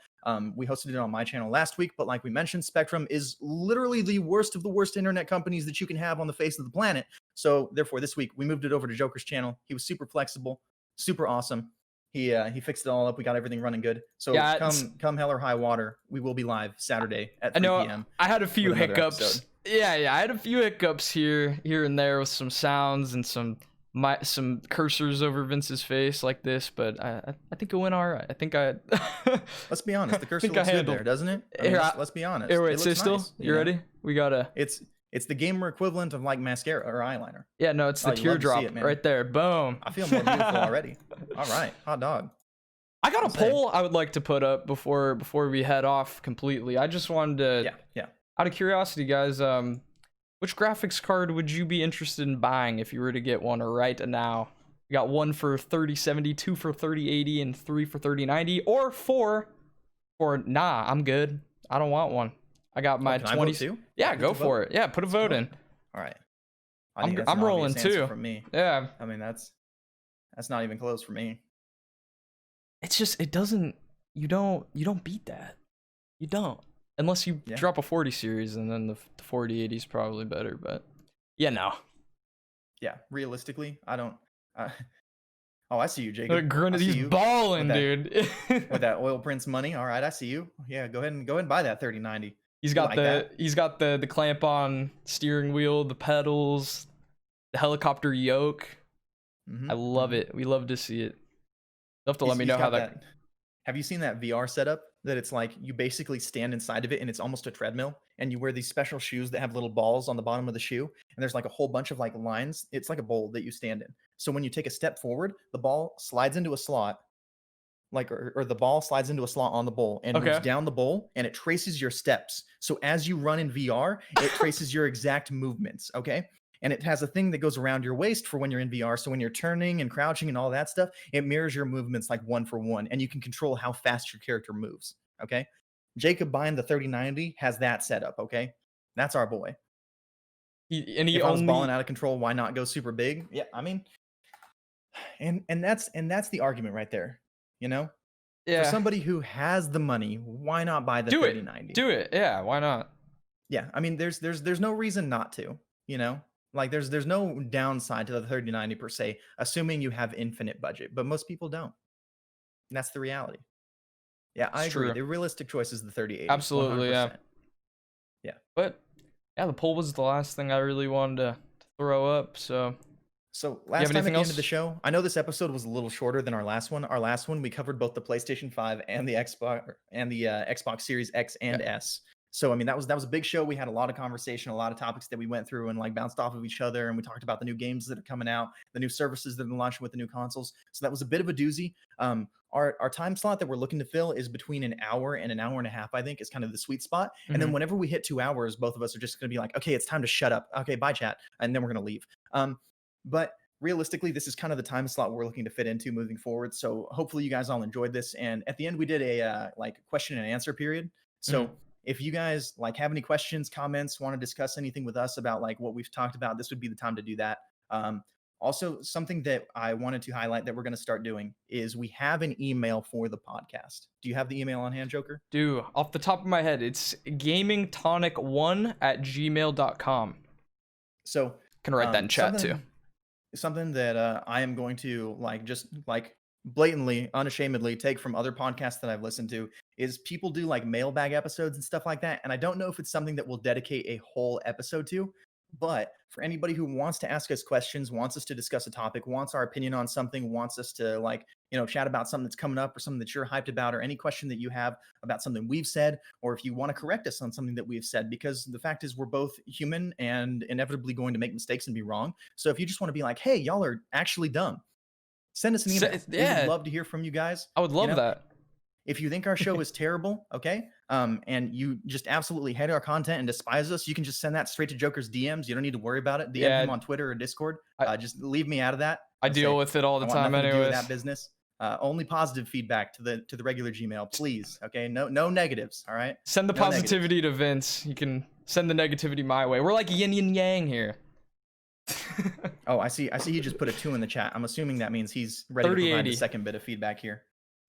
[SPEAKER 2] We hosted it on my channel last week, but like we mentioned, Spectrum is literally the worst of the worst internet companies that you can have on the face of the planet. So therefore, this week we moved it over to Joker's channel. He was super flexible, super awesome. He fixed it all up. We got everything running good. So
[SPEAKER 1] Yeah,
[SPEAKER 2] come hell or high water, we will be live Saturday at 3
[SPEAKER 1] I know
[SPEAKER 2] p.m.
[SPEAKER 1] I had a few
[SPEAKER 2] with another
[SPEAKER 1] hiccups.
[SPEAKER 2] episode.
[SPEAKER 1] Yeah, I had a few hiccups here and there with some sounds and some cursors over Vince's face like this, but I think it went all right. I think I.
[SPEAKER 2] Let's be honest. The cursor
[SPEAKER 1] think I
[SPEAKER 2] looks good
[SPEAKER 1] handled-
[SPEAKER 2] there, doesn't it? I mean,
[SPEAKER 1] Here,
[SPEAKER 2] let's be honest.
[SPEAKER 1] Here,
[SPEAKER 2] It
[SPEAKER 1] wait, stay
[SPEAKER 2] looks
[SPEAKER 1] still.
[SPEAKER 2] nice,
[SPEAKER 1] You
[SPEAKER 2] know?
[SPEAKER 1] ready? We gotta.
[SPEAKER 2] It's the gamer equivalent of like mascara or eyeliner.
[SPEAKER 1] Yeah, no, it's the
[SPEAKER 2] Oh, you love to see
[SPEAKER 1] teardrop
[SPEAKER 2] it, man.
[SPEAKER 1] right there. Boom.
[SPEAKER 2] I feel more beautiful already. All right, hot dog.
[SPEAKER 1] I got a
[SPEAKER 2] I'm saying.
[SPEAKER 1] poll I would like to put up before we head off completely. I just wanted to,
[SPEAKER 2] Yeah.
[SPEAKER 1] out of curiosity, guys, which graphics card would you be interested in buying if you were to get one right now? We got one for 3070, two for 3080, and three for 3090, or four for nah, I'm good. I don't want one. I got my
[SPEAKER 2] Can I
[SPEAKER 1] 20.
[SPEAKER 2] vote too?
[SPEAKER 1] Yeah,
[SPEAKER 2] Get
[SPEAKER 1] go
[SPEAKER 2] to
[SPEAKER 1] for
[SPEAKER 2] vote?
[SPEAKER 1] it. Yeah, put a vote in.
[SPEAKER 2] All right.
[SPEAKER 1] I'm rolling too.
[SPEAKER 2] From me.
[SPEAKER 1] Yeah.
[SPEAKER 2] I mean, that's not even close for me.
[SPEAKER 1] It's just you don't beat that. You don't. Unless you
[SPEAKER 2] Yeah.
[SPEAKER 1] drop a 40 series, and then the 4080 is probably better, but yeah, no.
[SPEAKER 2] Yeah, realistically, I don't. Oh, I see you, Jacob.
[SPEAKER 1] Granted,
[SPEAKER 2] I see
[SPEAKER 1] he's
[SPEAKER 2] you
[SPEAKER 1] balling,
[SPEAKER 2] with
[SPEAKER 1] dude.
[SPEAKER 2] with that Oil Prince money. All right, I see you. Yeah, go ahead and buy that 3090.
[SPEAKER 1] He's
[SPEAKER 2] You
[SPEAKER 1] got
[SPEAKER 2] like
[SPEAKER 1] the
[SPEAKER 2] that?
[SPEAKER 1] he's got the clamp on steering wheel, the pedals, the helicopter yoke.
[SPEAKER 2] Mhm,
[SPEAKER 1] I love
[SPEAKER 2] mhm.
[SPEAKER 1] it. We love to see it. You'll have to let
[SPEAKER 2] He's-
[SPEAKER 1] me
[SPEAKER 2] he's
[SPEAKER 1] know how
[SPEAKER 2] got
[SPEAKER 1] that.
[SPEAKER 2] Have you seen that VR setup? That it's like you basically stand inside of it and it's almost a treadmill, and you wear these special shoes that have little balls on the bottom of the shoe, and there's like a whole bunch of like lines. It's like a bowl that you stand in. So when you take a step forward, the ball slides into a slot, like or the ball slides into a slot on the bowl and moves
[SPEAKER 1] Okay.
[SPEAKER 2] down the bowl, and it traces your steps. So as you run in VR, it traces your exact movements. Okay. And it has a thing that goes around your waist for when you're in VR. So when you're turning and crouching and all that stuff, it mirrors your movements like one for one, and you can control how fast your character moves. Okay. Jacob buying the 3090 has that set up. Okay. That's our boy.
[SPEAKER 1] He
[SPEAKER 2] If I was
[SPEAKER 1] only
[SPEAKER 2] balling out of control, why not go super big? Yeah, I mean, and that's the argument right there. You know, for
[SPEAKER 1] yeah.
[SPEAKER 2] somebody who has the money, why not buy the
[SPEAKER 1] Do
[SPEAKER 2] 3090?
[SPEAKER 1] it. Do it. Yeah, why not?
[SPEAKER 2] Yeah, I mean, there's no reason not to. You know, like there's no downside to the 3090 per se, assuming you have infinite budget. But most people don't. And that's the reality. Yeah, I
[SPEAKER 1] It's
[SPEAKER 2] agree.
[SPEAKER 1] true.
[SPEAKER 2] The realistic choice is the 3080.
[SPEAKER 1] Absolutely, yeah.
[SPEAKER 2] 100%. Yeah.
[SPEAKER 1] But yeah, the poll was the last thing I really wanted to throw up, so
[SPEAKER 2] So last time at the
[SPEAKER 1] anything
[SPEAKER 2] end of
[SPEAKER 1] else?
[SPEAKER 2] the show, I know this episode was a little shorter than our last one. Our last one, we covered both the PlayStation 5 and the Xbox Series X and
[SPEAKER 1] Yeah.
[SPEAKER 2] S. So I mean, that was a big show. We had a lot of conversation, a lot of topics that we went through and like bounced off of each other, and we talked about the new games that are coming out, the new services that are launching with the new consoles. So that was a bit of a doozy. Our time slot that we're looking to fill is between an hour and an hour and a half, I think, is kind of the sweet spot. And then whenever we hit 2 hours, both of us are just going to be like, okay, it's time to shut up. Okay, bye, chat, and then we're going to leave. But realistically, this is kind of the time slot we're looking to fit into moving forward. So hopefully you guys all enjoyed this. And at the end, we did a like question and answer period. So if you guys like have any questions, comments, want to discuss anything with us about like what we've talked about, this would be the time to do that. Also, something that I wanted to highlight that we're going to start doing is we have an email for the podcast. Do you have the email on hand, Joker?
[SPEAKER 1] Dude, off the top of my head, it's gamingtonic1@gmail.com.
[SPEAKER 2] So
[SPEAKER 1] Can write that in chat too.
[SPEAKER 2] Something that I am going to just blatantly, unashamedly take from other podcasts that I've listened to is people do like mailbag episodes and stuff like that. And I don't know if it's something that we'll dedicate a whole episode to, but for anybody who wants to ask us questions, wants us to discuss a topic, wants our opinion on something, wants us to chat about something that's coming up or something that you're hyped about, or any question that you have about something we've said, or if you want to correct us on something that we've said, because the fact is we're both human and inevitably going to make mistakes and be wrong. So if you just want to be like, hey, y'all are actually dumb, send us an email. We would love to hear from you guys.
[SPEAKER 1] I would love that.
[SPEAKER 2] If you think our show is terrible, okay, and you just absolutely hate our content and despise us, you can just send that straight to Joker's DMs. You don't need to worry about it. DM him on Twitter or Discord. Just leave me out of that.
[SPEAKER 1] I deal with it all the time anyways.
[SPEAKER 2] That business. Only positive feedback to the regular Gmail, please. Okay, no negatives. All right.
[SPEAKER 1] Send the positivity to Vince. You can send the negativity my way. We're like yin and yang here.
[SPEAKER 2] Oh, I see. You just put a 2 in the chat. I'm assuming that means he's ready to provide the second bit of feedback here.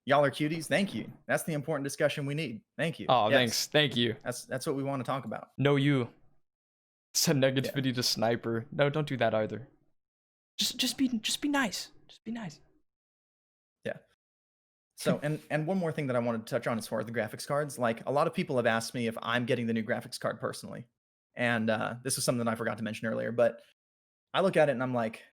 [SPEAKER 2] Y'all are cuties. Thank you. That's the important discussion we need. Thank you.
[SPEAKER 1] Oh, yes. Thanks. Thank you.
[SPEAKER 2] That's what we want to talk about.
[SPEAKER 1] No, you. Send negativity to Sniper. No, don't do that either. Just be nice. Just be nice.
[SPEAKER 2] Yeah. So, and one more thing that I wanted to touch on as far as the graphics cards, like a lot of people have asked me if I'm getting the new graphics card personally. And this is something that I forgot to mention earlier, but I look at it and I'm like,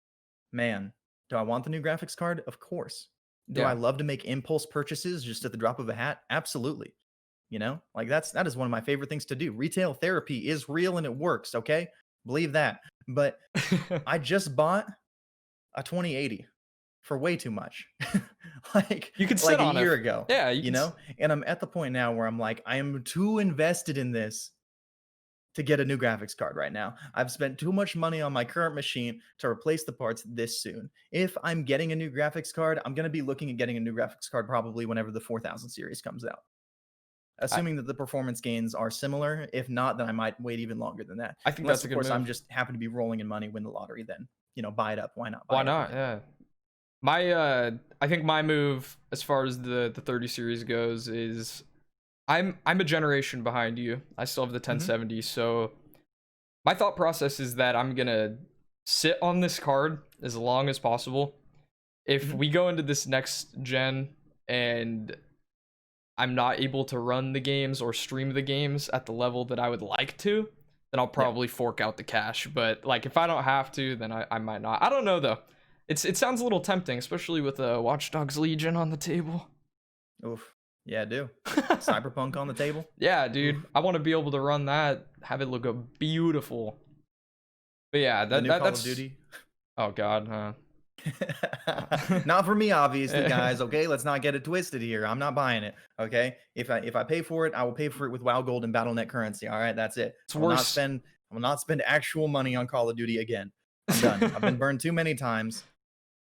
[SPEAKER 2] man, do I want the new graphics card? Of course. Do I love to make impulse purchases just at the drop of a hat? Absolutely. You know, like that is one of my favorite things to do. Retail therapy is real and it works. Okay. Believe that. But I just bought a 2080 for way too much.
[SPEAKER 1] You could sit on
[SPEAKER 2] a year ago.
[SPEAKER 1] Yeah.
[SPEAKER 2] You know, and I'm at the point now where I'm like, I am too invested in this to get a new graphics card right now. I've spent too much money on my current machine to replace the parts this soon. If I'm getting a new graphics card, I'm going to be looking at getting a new graphics card probably whenever the 4000 series comes out. Assuming that the performance gains are similar. If not, then I might wait even longer than that.
[SPEAKER 1] I think that's a good move.
[SPEAKER 2] Of course, I'm just happen to be rolling in money, win the lottery, then, buy it up. Why not?
[SPEAKER 1] Why not? Yeah. I think my move as far as the 30 series goes is I'm a generation behind you. I still have the 1070, so my thought process is that I'm gonna sit on this card as long as possible. If we go into this next gen and I'm not able to run the games or stream the games at the level that I would like to, then I'll probably fork out the cash. But like if I don't have to, then I might not. I don't know though. It sounds a little tempting, especially with Watch Dogs Legion on the table.
[SPEAKER 2] Oof. Yeah, I do. Cyberpunk on the table.
[SPEAKER 1] Yeah, dude. I want to be able to run that, have it look beautiful. But yeah,
[SPEAKER 2] the new Call of Duty.
[SPEAKER 1] Oh god,
[SPEAKER 2] Not for me, obviously, guys. Okay, let's not get it twisted here. I'm not buying it. Okay, if I pay for it, I will pay for it with WoW Gold and BattleNet currency. All right, that's it.
[SPEAKER 1] It's
[SPEAKER 2] I will not
[SPEAKER 1] worse.
[SPEAKER 2] spend. I will not spend actual money on Call of Duty again. I'm done. I've been burned too many times.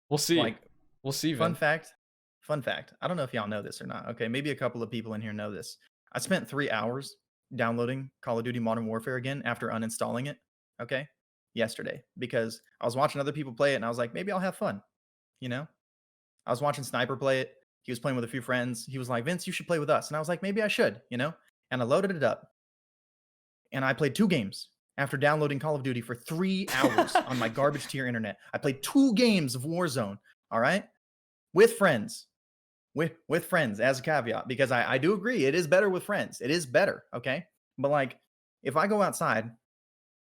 [SPEAKER 1] We'll see.
[SPEAKER 2] Like,
[SPEAKER 1] We'll see,
[SPEAKER 2] fun
[SPEAKER 1] Vin.
[SPEAKER 2] fact. Fun fact. I don't know if y'all know this or not. Okay, maybe a couple of people in here know this. I spent 3 hours downloading Call of Duty Modern Warfare again after uninstalling it. Okay, yesterday because I was watching other people play it and I was like, maybe I'll have fun. You know, I was watching Sniper play it. He was playing with a few friends. He was like, Vince, you should play with us. And I was like, maybe I should, you know? And I loaded it up. And I played 2 games after downloading Call of Duty for 3 hours on my garbage tier internet. I played 2 games of Warzone, all right? With friends. With friends as a caveat, because I do agree it is better with friends. It is better, okay? But like, if I go outside,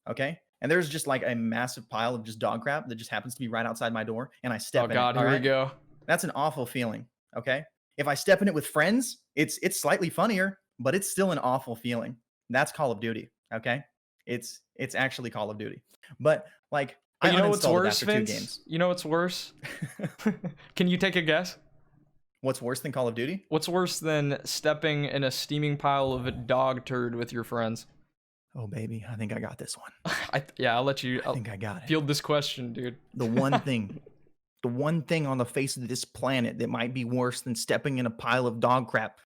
[SPEAKER 2] okay, and there's just like a massive pile of just dog crap that just happens to be right outside my door, and I step
[SPEAKER 1] Oh
[SPEAKER 2] in it,
[SPEAKER 1] God,
[SPEAKER 2] all
[SPEAKER 1] here we
[SPEAKER 2] right?
[SPEAKER 1] go.
[SPEAKER 2] That's an awful feeling, okay? If I step in it with friends, it's slightly funnier, but it's still an awful feeling. That's Call of Duty, okay? It's actually Call of Duty. But like,
[SPEAKER 1] But
[SPEAKER 2] I
[SPEAKER 1] you know what's
[SPEAKER 2] uninstalled it
[SPEAKER 1] worse,
[SPEAKER 2] after 2
[SPEAKER 1] Vince?
[SPEAKER 2] games.
[SPEAKER 1] You know what's worse? Can you take a guess?
[SPEAKER 2] What's worse than Call of Duty?
[SPEAKER 1] What's worse than stepping in a steaming pile of a dog turd with your friends?
[SPEAKER 2] Oh baby, I think I got this one.
[SPEAKER 1] Yeah, I'll let you.
[SPEAKER 2] I think I got it.
[SPEAKER 1] Field this question, dude.
[SPEAKER 2] The one thing on the face of this planet that might be worse than stepping in a pile of dog crap.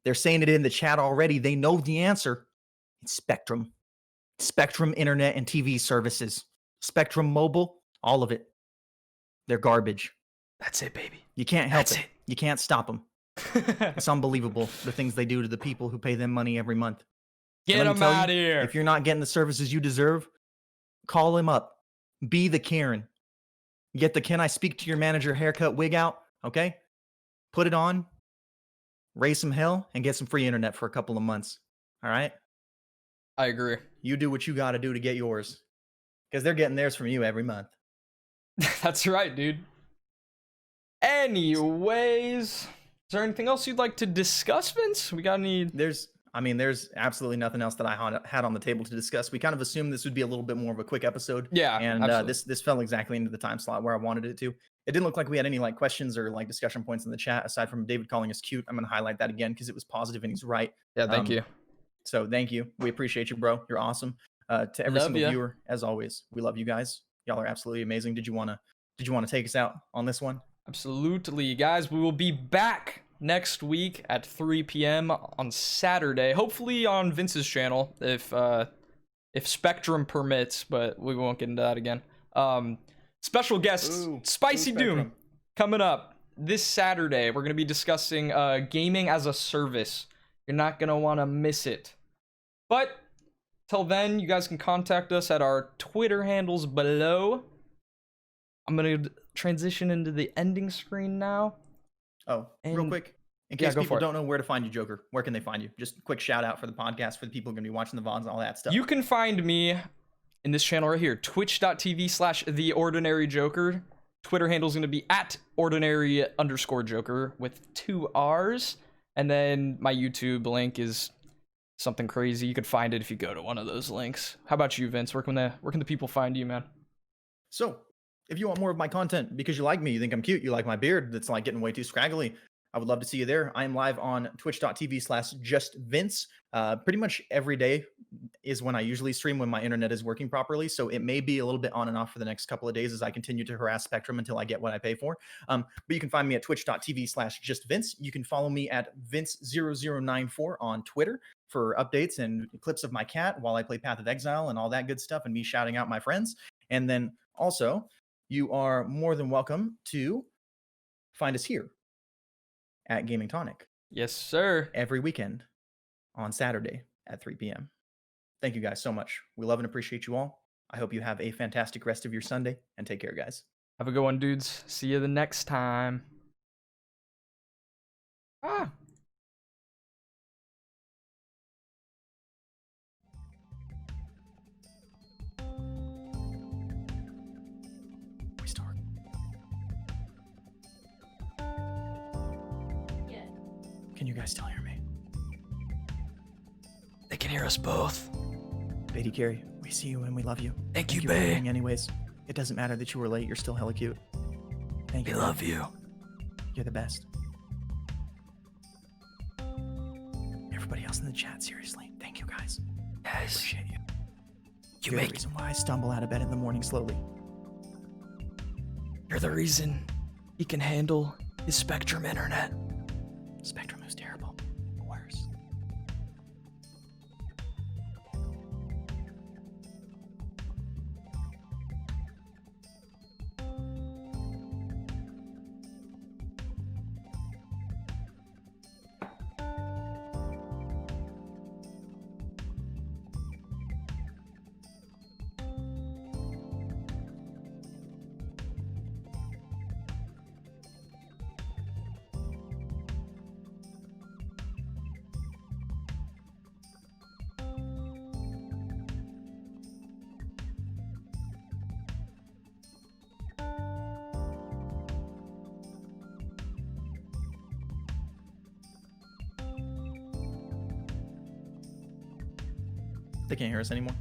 [SPEAKER 2] They're saying it in the chat already. They know the answer. It's Spectrum. Spectrum internet and TV services. Spectrum mobile, all of it. They're garbage.
[SPEAKER 1] That's it, baby.
[SPEAKER 2] You can't help
[SPEAKER 1] That's
[SPEAKER 2] it. You can't stop them. It's unbelievable the things they do to the people who pay them money every month.
[SPEAKER 1] Get
[SPEAKER 2] Let me
[SPEAKER 1] him
[SPEAKER 2] tell you,
[SPEAKER 1] out of here.
[SPEAKER 2] If you're not getting the services you deserve, call him up. Be the Karen. Get the "can I speak to your manager" haircut wig out, okay? Put it on, raise some hell, and get some free internet for a couple of months. All right?
[SPEAKER 1] I agree.
[SPEAKER 2] You do what you got to do to get yours, because they're getting theirs from you every month.
[SPEAKER 1] That's right, dude. Anyways, is there anything else you'd like to discuss, Vince? We got any?
[SPEAKER 2] There's absolutely nothing else that I had on the table to discuss. We kind of assumed this would be a little bit more of a quick episode.
[SPEAKER 1] Yeah,
[SPEAKER 2] And
[SPEAKER 1] absolutely.
[SPEAKER 2] this fell exactly into the time slot where I wanted it to. It didn't look like we had any like questions or like discussion points in the chat aside from David calling us cute. I'm going to highlight that again because it was positive and he's right.
[SPEAKER 1] Yeah, thank you.
[SPEAKER 2] So thank you. We appreciate you, bro. You're awesome. To every
[SPEAKER 1] Love
[SPEAKER 2] single
[SPEAKER 1] ya.
[SPEAKER 2] viewer, as always, we love you guys. Y'all are absolutely amazing. Did you want to take us out on this one?
[SPEAKER 1] Absolutely, guys. We will be back next week at 3 p.m. on Saturday. Hopefully on Vince's channel, if Spectrum permits, but we won't get into that again. Special guest Spicy Doom coming up this Saturday. We're gonna be discussing gaming as a service. You're not gonna want to miss it. But till then, you guys can contact us at our Twitter handles below. I'm gonna transition into the ending screen now.
[SPEAKER 2] Oh, real
[SPEAKER 1] And-
[SPEAKER 2] quick, in
[SPEAKER 1] Yeah,
[SPEAKER 2] case
[SPEAKER 1] go
[SPEAKER 2] people
[SPEAKER 1] for it.
[SPEAKER 2] don't know where to find you, Joker, where can they find you? Just a quick shout out for the podcast for the people who are going to be watching the VODs and all that stuff.
[SPEAKER 1] You can find me in this channel right here, twitch.tv/theordinaryjoker. Twitter handle is going to be @ordinary_joker with 2 R's. And then my YouTube link is something crazy. You could find it if you go to one of those links. How about you, Vince? Where can the people find you, man?
[SPEAKER 2] So, if you want more of my content because you like me, you think I'm cute, you like my beard that's like getting way too scraggly, I would love to see you there. I am live on twitch.tv/justvince. Pretty much every day is when I usually stream when my internet is working properly. So it may be a little bit on and off for the next couple of days as I continue to harass Spectrum until I get what I pay for. But you can find me at twitch.tv/justvince. You can follow me at Vince0094 on Twitter for updates and clips of my cat while I play Path of Exile and all that good stuff and me shouting out my friends. And then also, you are more than welcome to find us here at Gaming Tonic
[SPEAKER 1] Yes, sir.
[SPEAKER 2] every weekend on Saturday at 3 p.m. Thank you guys so much. We love and appreciate you all. I hope you have a fantastic rest of your Sunday and take care, guys.
[SPEAKER 1] Have a good one, dudes. See you the next time.
[SPEAKER 2] Restart. Can you guys still hear me?
[SPEAKER 1] They can hear us both.
[SPEAKER 2] Beatty Carey, we see you and we love you.
[SPEAKER 1] Thank you,
[SPEAKER 2] for
[SPEAKER 1] bae.
[SPEAKER 2] coming anyways. It doesn't matter that you were late. You're still hella cute. Thank
[SPEAKER 1] We
[SPEAKER 2] you.
[SPEAKER 1] love you.
[SPEAKER 2] You're the best. Everybody else in the chat, seriously, thank you guys. I
[SPEAKER 1] Yes.
[SPEAKER 2] appreciate you.
[SPEAKER 1] You
[SPEAKER 2] You're
[SPEAKER 1] make
[SPEAKER 2] the reason why I stumble out of bed in the morning slowly.
[SPEAKER 1] You're the reason he can handle his Spectrum internet.
[SPEAKER 2] Spectrum is terrible. Worse. They can't hear us anymore.